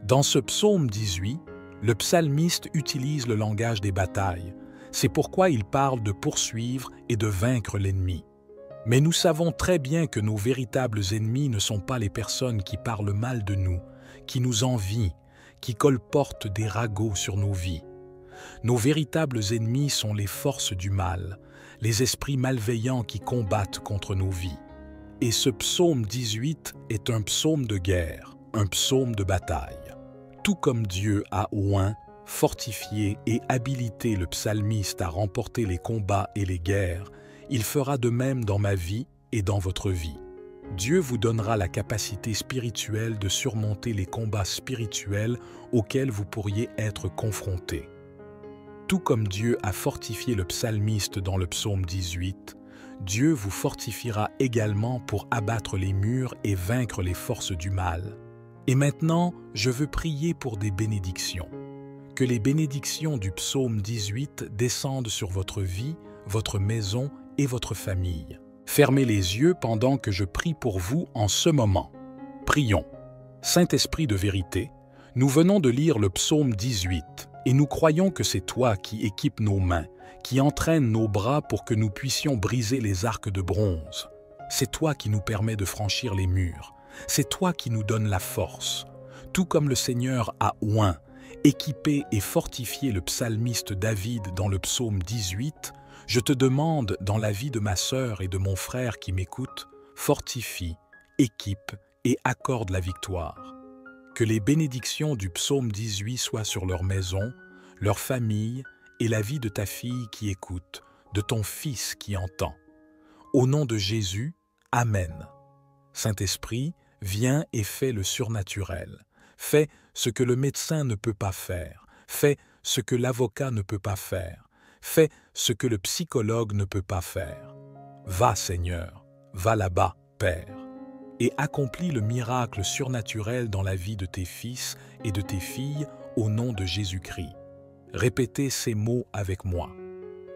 Dans ce psaume 18, le psalmiste utilise le langage des batailles. C'est pourquoi il parle de poursuivre et de vaincre l'ennemi. Mais nous savons très bien que nos véritables ennemis ne sont pas les personnes qui parlent mal de nous, qui nous envient, qui colportent des ragots sur nos vies. Nos véritables ennemis sont les forces du mal, les esprits malveillants qui combattent contre nos vies. Et ce psaume 18 est un psaume de guerre, un psaume de bataille. Tout comme Dieu a oint, fortifié et habilité le psalmiste à remporter les combats et les guerres, il fera de même dans ma vie et dans votre vie. Dieu vous donnera la capacité spirituelle de surmonter les combats spirituels auxquels vous pourriez être confrontés. Tout comme Dieu a fortifié le psalmiste dans le psaume 18, Dieu vous fortifiera également pour abattre les murs et vaincre les forces du mal. Et maintenant, je veux prier pour des bénédictions. Que les bénédictions du psaume 18 descendent sur votre vie, votre maison et votre famille. Fermez les yeux pendant que je prie pour vous en ce moment. Prions. Saint-Esprit de vérité, nous venons de lire le psaume 18 et nous croyons que c'est toi qui équipes nos mains, qui entraîne nos bras pour que nous puissions briser les arcs de bronze. C'est toi qui nous permets de franchir les murs. C'est toi qui nous donnes la force. Tout comme le Seigneur a oint, équipé et fortifié le psalmiste David dans le psaume 18, je te demande, dans la vie de ma sœur et de mon frère qui m'écoutent, fortifie, équipe et accorde la victoire. Que les bénédictions du psaume 18 soient sur leur maison, leur famille et la vie de ta fille qui écoute, de ton fils qui entend. Au nom de Jésus, Amen. Saint-Esprit, viens et fais le surnaturel. Fais ce que le médecin ne peut pas faire. Fais ce que l'avocat ne peut pas faire. Fais ce que le psychologue ne peut pas faire. Va, Seigneur, va là-bas, Père, et accomplis le miracle surnaturel dans la vie de tes fils et de tes filles au nom de Jésus-Christ. Répétez ces mots avec moi.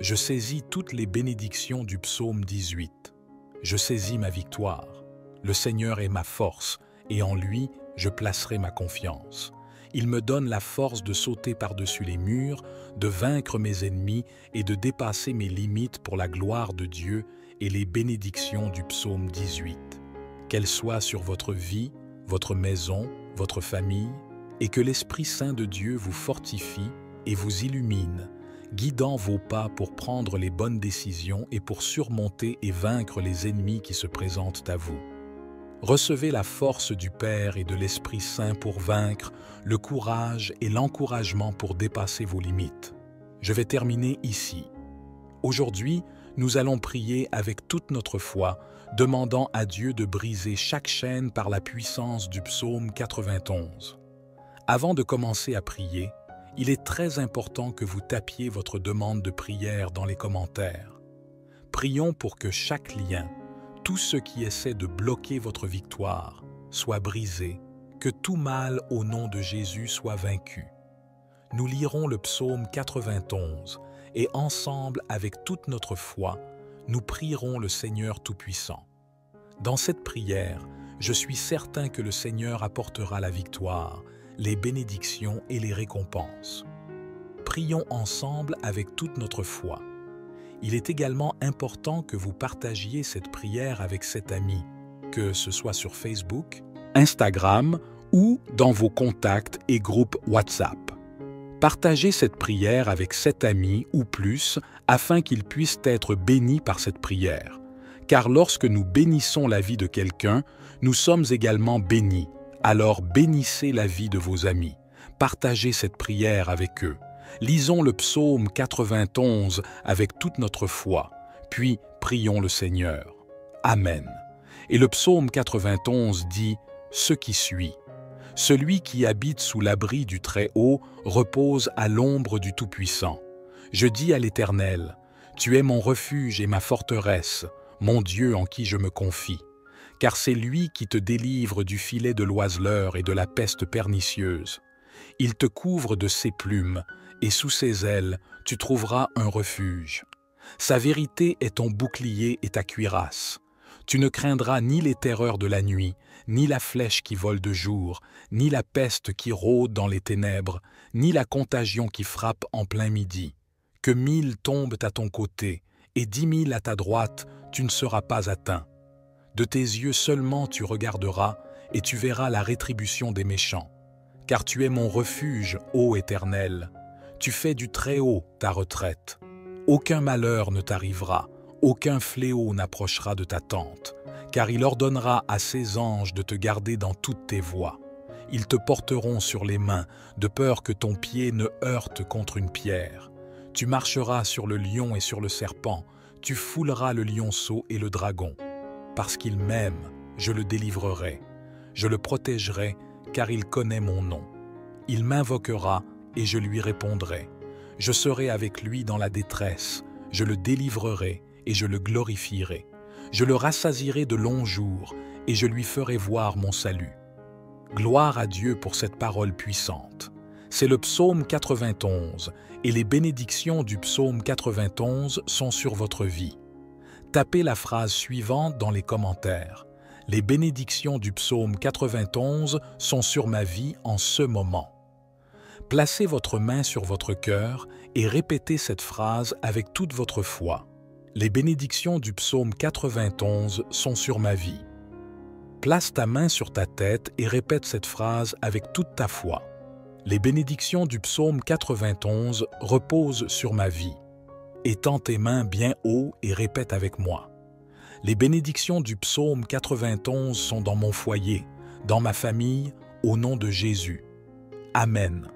Je saisis toutes les bénédictions du psaume 18. Je saisis ma victoire. Le Seigneur est ma force, et en lui, je placerai ma confiance. Il me donne la force de sauter par-dessus les murs, de vaincre mes ennemis et de dépasser mes limites pour la gloire de Dieu et les bénédictions du psaume 18. Qu'elles soient sur votre vie, votre maison, votre famille, et que l'Esprit Saint de Dieu vous fortifie et vous illumine, guidant vos pas pour prendre les bonnes décisions et pour surmonter et vaincre les ennemis qui se présentent à vous. Recevez la force du Père et de l'Esprit Saint pour vaincre, le courage et l'encouragement pour dépasser vos limites. Je vais terminer ici. Aujourd'hui, nous allons prier avec toute notre foi, demandant à Dieu de briser chaque chaîne par la puissance du psaume 91. Avant de commencer à prier, il est très important que vous tapiez votre demande de prière dans les commentaires. Prions pour que chaque lien, tout ce qui essaie de bloquer votre victoire, soit brisé, que tout mal au nom de Jésus soit vaincu. Nous lirons le psaume 91 et ensemble, avec toute notre foi, nous prierons le Seigneur Tout-Puissant. Dans cette prière, je suis certain que le Seigneur apportera la victoire, les bénédictions et les récompenses. Prions ensemble avec toute notre foi. Il est également important que vous partagiez cette prière avec cet ami, que ce soit sur Facebook, Instagram ou dans vos contacts et groupes WhatsApp. Partagez cette prière avec 7 amis ou plus afin qu'ils puissent être bénis par cette prière. Car lorsque nous bénissons la vie de quelqu'un, nous sommes également bénis. Alors bénissez la vie de vos amis. Partagez cette prière avec eux. Lisons le psaume 91 avec toute notre foi, puis prions le Seigneur. Amen. Et le psaume 91 dit ce qui suit. Celui qui habite sous l'abri du Très-Haut repose à l'ombre du Tout-Puissant. Je dis à l'Éternel, tu es mon refuge et ma forteresse, mon Dieu en qui je me confie. Car c'est lui qui te délivre du filet de l'oiseleur et de la peste pernicieuse. Il te couvre de ses plumes, et sous ses ailes, tu trouveras un refuge. Sa vérité est ton bouclier et ta cuirasse. Tu ne craindras ni les terreurs de la nuit, ni la flèche qui vole de jour, ni la peste qui rôde dans les ténèbres, ni la contagion qui frappe en plein midi. Que 1000 tombent à ton côté, et 10 000 à ta droite, tu ne seras pas atteint. De tes yeux seulement tu regarderas, et tu verras la rétribution des méchants. Car tu es mon refuge, ô Éternel. Tu fais du Très-Haut ta retraite. Aucun malheur ne t'arrivera, aucun fléau n'approchera de ta tente, car il ordonnera à ses anges de te garder dans toutes tes voies. Ils te porteront sur les mains, de peur que ton pied ne heurte contre une pierre. Tu marcheras sur le lion et sur le serpent, tu fouleras le lionceau et le dragon. Parce qu'il m'aime, je le délivrerai. Je le protégerai, car il connaît mon nom. Il m'invoquera, et je lui répondrai. Je serai avec lui dans la détresse, je le délivrerai et je le glorifierai. Je le rassasierai de longs jours et je lui ferai voir mon salut. Gloire à Dieu pour cette parole puissante. C'est le psaume 91 et les bénédictions du psaume 91 sont sur votre vie. Tapez la phrase suivante dans les commentaires. Les bénédictions du psaume 91 sont sur ma vie en ce moment. Placez votre main sur votre cœur et répétez cette phrase avec toute votre foi. Les bénédictions du psaume 91 sont sur ma vie. Place ta main sur ta tête et répète cette phrase avec toute ta foi. Les bénédictions du psaume 91 reposent sur ma vie. Étends tes mains bien haut et répète avec moi. Les bénédictions du psaume 91 sont dans mon foyer, dans ma famille, au nom de Jésus. Amen.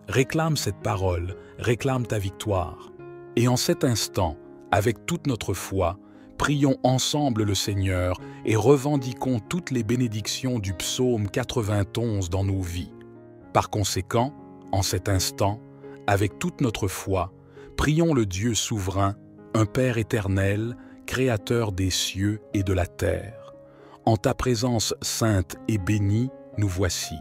Réclame cette parole, réclame ta victoire. Et en cet instant, avec toute notre foi, prions ensemble le Seigneur et revendiquons toutes les bénédictions du psaume 91 dans nos vies. Par conséquent, en cet instant, avec toute notre foi, prions le Dieu souverain, un Père éternel, Créateur des cieux et de la terre. En ta présence sainte et bénie, nous voici.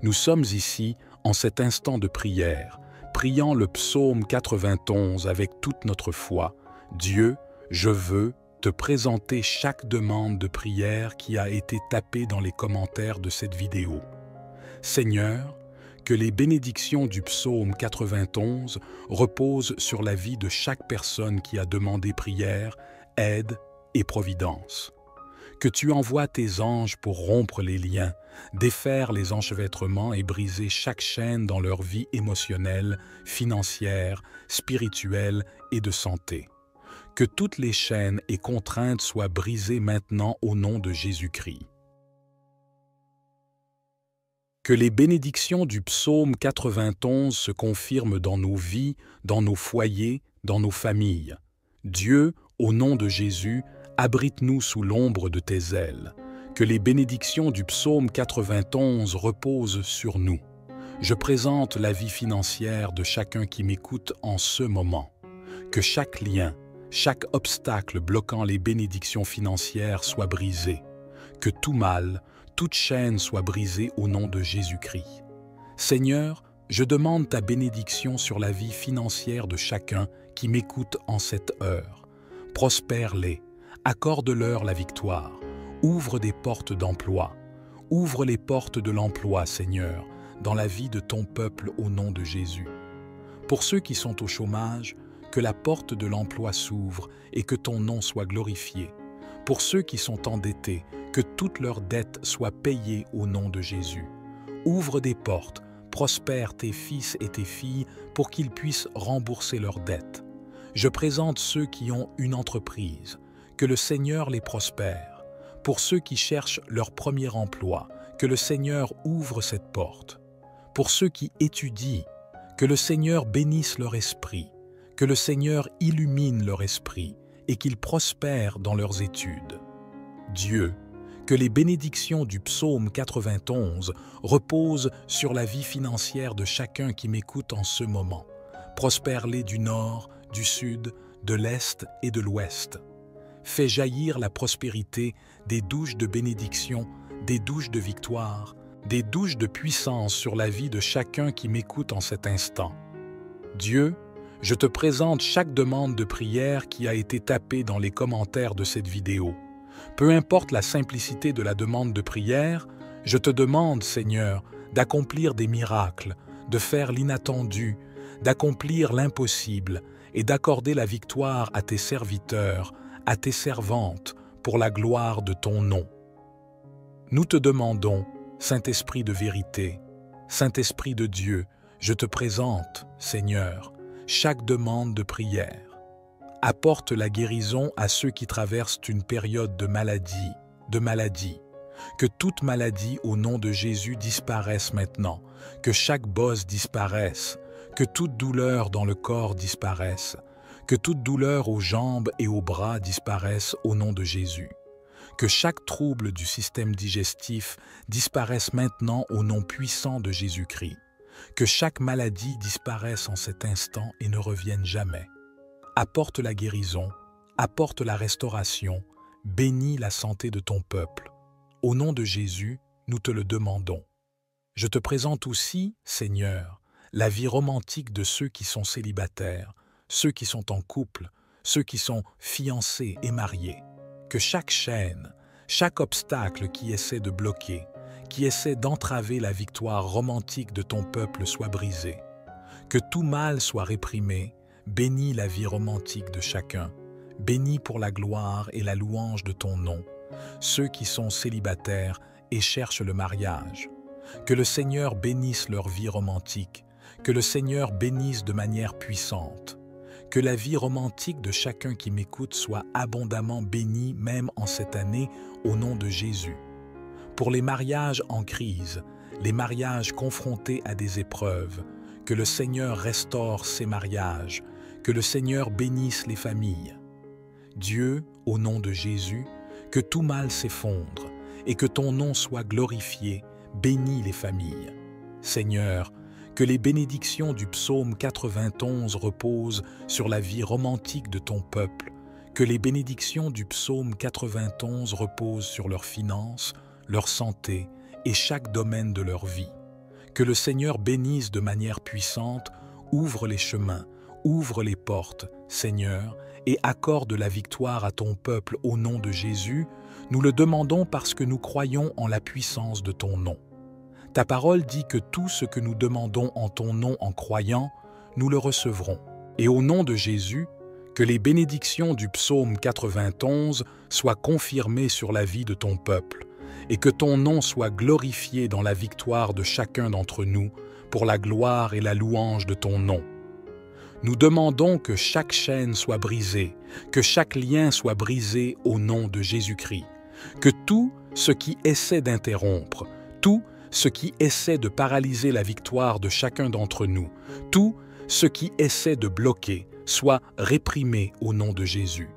Nous sommes ici en cet instant de prière, priant le psaume 91 avec toute notre foi, Dieu, je veux te présenter chaque demande de prière qui a été tapée dans les commentaires de cette vidéo. Seigneur, que les bénédictions du psaume 91 reposent sur la vie de chaque personne qui a demandé prière, aide et providence. Que tu envoies tes anges pour rompre les liens, défaire les enchevêtrements et briser chaque chaîne dans leur vie émotionnelle, financière, spirituelle et de santé. Que toutes les chaînes et contraintes soient brisées maintenant au nom de Jésus-Christ. Que les bénédictions du psaume 91 se confirment dans nos vies, dans nos foyers, dans nos familles. Dieu, au nom de Jésus, abrite-nous sous l'ombre de tes ailes. Que les bénédictions du psaume 91 reposent sur nous. Je présente la vie financière de chacun qui m'écoute en ce moment. Que chaque lien, chaque obstacle bloquant les bénédictions financières soit brisé. Que tout mal, toute chaîne soit brisée au nom de Jésus-Christ. Seigneur, je demande ta bénédiction sur la vie financière de chacun qui m'écoute en cette heure. Prospère-les, accorde-leur la victoire, ouvre des portes d'emploi. Ouvre les portes de l'emploi, Seigneur, dans la vie de ton peuple au nom de Jésus. Pour ceux qui sont au chômage, que la porte de l'emploi s'ouvre et que ton nom soit glorifié. Pour ceux qui sont endettés, que toutes leurs dettes soient payées au nom de Jésus. Ouvre des portes, prospère tes fils et tes filles pour qu'ils puissent rembourser leurs dettes. Je présente ceux qui ont une entreprise, que le Seigneur les prospère. Pour ceux qui cherchent leur premier emploi, que le Seigneur ouvre cette porte. Pour ceux qui étudient, que le Seigneur bénisse leur esprit, que le Seigneur illumine leur esprit et qu'ils prospèrent dans leurs études. Dieu, que les bénédictions du psaume 91 reposent sur la vie financière de chacun qui m'écoute en ce moment. Prospère-les du nord, du sud, de l'est et de l'ouest. Fais jaillir la prospérité des douches de bénédiction, des douches de victoire, des douches de puissance sur la vie de chacun qui m'écoute en cet instant. Dieu, je te présente chaque demande de prière qui a été tapée dans les commentaires de cette vidéo. Peu importe la simplicité de la demande de prière, je te demande, Seigneur, d'accomplir des miracles, de faire l'inattendu, d'accomplir l'impossible et d'accorder la victoire à tes serviteurs, à tes servantes, pour la gloire de ton nom. Nous te demandons, Saint-Esprit de vérité, Saint-Esprit de Dieu, je te présente, Seigneur, chaque demande de prière. Apporte la guérison à ceux qui traversent une période de maladie. Que toute maladie au nom de Jésus disparaisse maintenant, que chaque bosse disparaisse, que toute douleur dans le corps disparaisse, que toute douleur aux jambes et aux bras disparaisse au nom de Jésus. Que chaque trouble du système digestif disparaisse maintenant au nom puissant de Jésus-Christ. Que chaque maladie disparaisse en cet instant et ne revienne jamais. Apporte la guérison, apporte la restauration, bénis la santé de ton peuple. Au nom de Jésus, nous te le demandons. Je te présente aussi, Seigneur, la vie romantique de ceux qui sont célibataires, ceux qui sont en couple, ceux qui sont fiancés et mariés. Que chaque chaîne, chaque obstacle qui essaie de bloquer, qui essaie d'entraver la victoire romantique de ton peuple soit brisé. Que tout mal soit réprimé. Bénis la vie romantique de chacun. Bénis pour la gloire et la louange de ton nom ceux qui sont célibataires et cherchent le mariage. Que le Seigneur bénisse leur vie romantique. Que le Seigneur bénisse de manière puissante. Que la vie romantique de chacun qui m'écoute soit abondamment bénie même en cette année au nom de Jésus. Pour les mariages en crise, les mariages confrontés à des épreuves, que le Seigneur restaure ces mariages, que le Seigneur bénisse les familles. Dieu, au nom de Jésus, que tout mal s'effondre et que ton nom soit glorifié, bénis les familles. Seigneur, que les bénédictions du psaume 91 reposent sur la vie romantique de ton peuple, que les bénédictions du psaume 91 reposent sur leurs finances, leur santé et chaque domaine de leur vie. Que le Seigneur bénisse de manière puissante ouvre les chemins, ouvre les portes, Seigneur, et accorde la victoire à ton peuple au nom de Jésus, nous le demandons parce que nous croyons en la puissance de ton nom. Ta parole dit que tout ce que nous demandons en ton nom en croyant, nous le recevrons. Et au nom de Jésus, que les bénédictions du psaume 91 soient confirmées sur la vie de ton peuple, et que ton nom soit glorifié dans la victoire de chacun d'entre nous, pour la gloire et la louange de ton nom. Nous demandons que chaque chaîne soit brisée, que chaque lien soit brisé au nom de Jésus-Christ, que tout ce qui essaie d'interrompre, tout ce qui essaie de paralyser la victoire de chacun d'entre nous, tout ce qui essaie de bloquer, soit réprimé au nom de Jésus,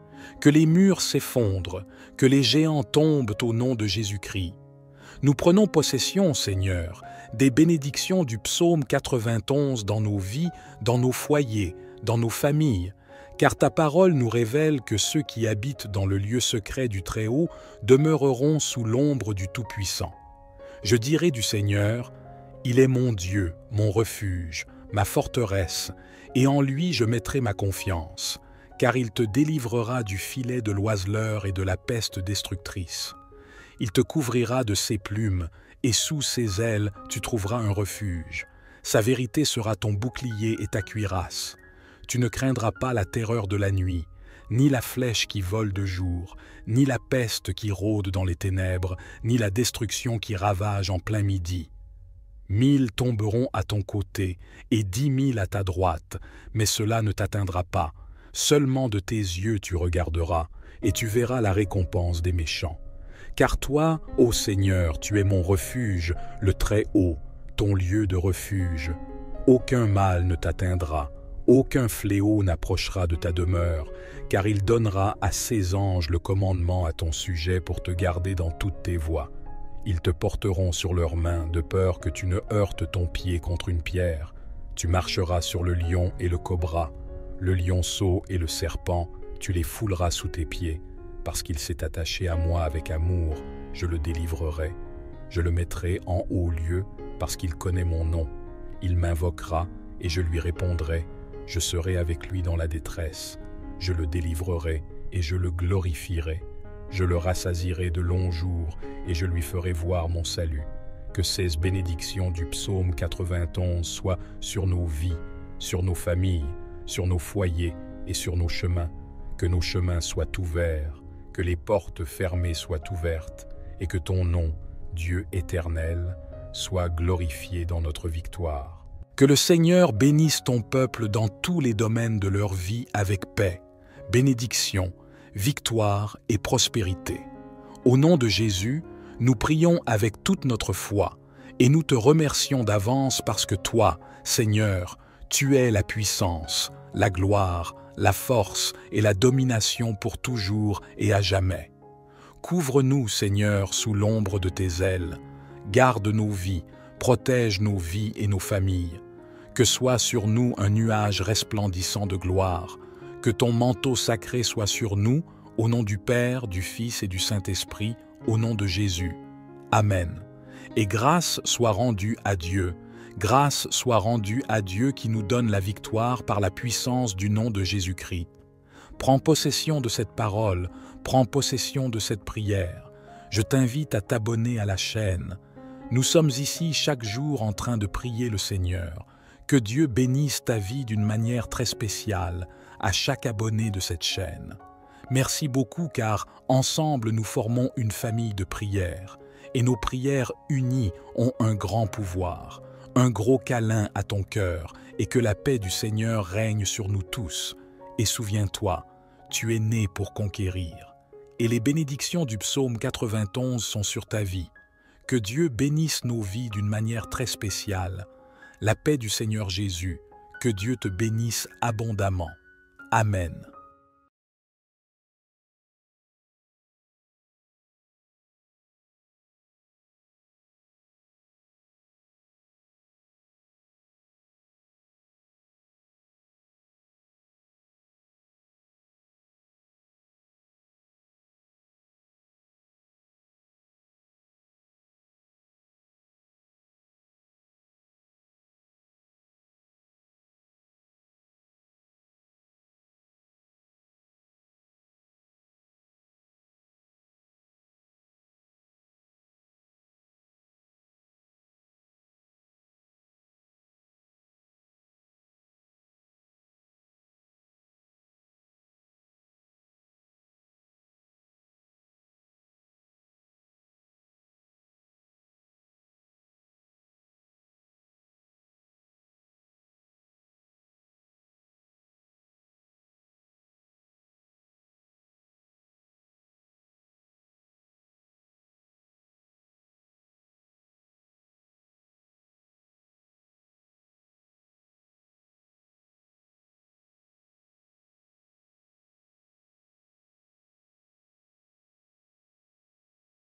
que les murs s'effondrent, que les géants tombent au nom de Jésus-Christ. Nous prenons possession, Seigneur, des bénédictions du psaume 91 dans nos vies, dans nos foyers, dans nos familles, car ta parole nous révèle que ceux qui habitent dans le lieu secret du Très-Haut demeureront sous l'ombre du Tout-Puissant. Je dirai du Seigneur, « Il est mon Dieu, mon refuge, ma forteresse, et en lui je mettrai ma confiance, car il te délivrera du filet de l'oiseleur et de la peste destructrice. Il te couvrira de ses plumes, et sous ses ailes tu trouveras un refuge. Sa vérité sera ton bouclier et ta cuirasse. Tu ne craindras pas la terreur de la nuit, ni la flèche qui vole de jour, ni la peste qui rôde dans les ténèbres, ni la destruction qui ravage en plein midi. 1000 tomberont à ton côté et 10 000 à ta droite, mais cela ne t'atteindra pas. Seulement de tes yeux tu regarderas, et tu verras la récompense des méchants. Car toi, ô Seigneur, tu es mon refuge, le Très-Haut, ton lieu de refuge. Aucun mal ne t'atteindra, aucun fléau n'approchera de ta demeure, car il donnera à ses anges le commandement à ton sujet pour te garder dans toutes tes voies. Ils te porteront sur leurs mains, de peur que tu ne heurtes ton pied contre une pierre. Tu marcheras sur le lion et le cobra, le lionceau et le serpent, tu les fouleras sous tes pieds. Parce qu'il s'est attaché à moi avec amour, je le délivrerai. Je le mettrai en haut lieu, parce qu'il connaît mon nom. Il m'invoquera, et je lui répondrai. Je serai avec lui dans la détresse. Je le délivrerai, et je le glorifierai. Je le rassasierai de longs jours, et je lui ferai voir mon salut. Que ces bénédictions du psaume 91 soient sur nos vies, sur nos familles, sur nos foyers et sur nos chemins. Que nos chemins soient ouverts, que les portes fermées soient ouvertes, et que ton nom, Dieu éternel, soit glorifié dans notre victoire. Que le Seigneur bénisse ton peuple dans tous les domaines de leur vie avec paix, bénédiction, victoire et prospérité. Au nom de Jésus, nous prions avec toute notre foi, et nous te remercions d'avance parce que toi, Seigneur, tu es la puissance, la gloire, la force et la domination pour toujours et à jamais. Couvre-nous, Seigneur, sous l'ombre de tes ailes. Garde nos vies, protège nos vies et nos familles. Que soit sur nous un nuage resplendissant de gloire. Que ton manteau sacré soit sur nous, au nom du Père, du Fils et du Saint-Esprit, au nom de Jésus. Amen. Et grâce soit rendue à Dieu. Grâce soit rendue à Dieu qui nous donne la victoire par la puissance du nom de Jésus-Christ. Prends possession de cette parole, prends possession de cette prière. Je t'invite à t'abonner à la chaîne. Nous sommes ici chaque jour en train de prier le Seigneur. Que Dieu bénisse ta vie d'une manière très spéciale à chaque abonné de cette chaîne. Merci beaucoup car ensemble nous formons une famille de prières et nos prières unies ont un grand pouvoir. Un gros câlin à ton cœur et que la paix du Seigneur règne sur nous tous. Et souviens-toi, tu es né pour conquérir. Et les bénédictions du psaume 91 sont sur ta vie. Que Dieu bénisse nos vies d'une manière très spéciale. La paix du Seigneur Jésus, que Dieu te bénisse abondamment. Amen.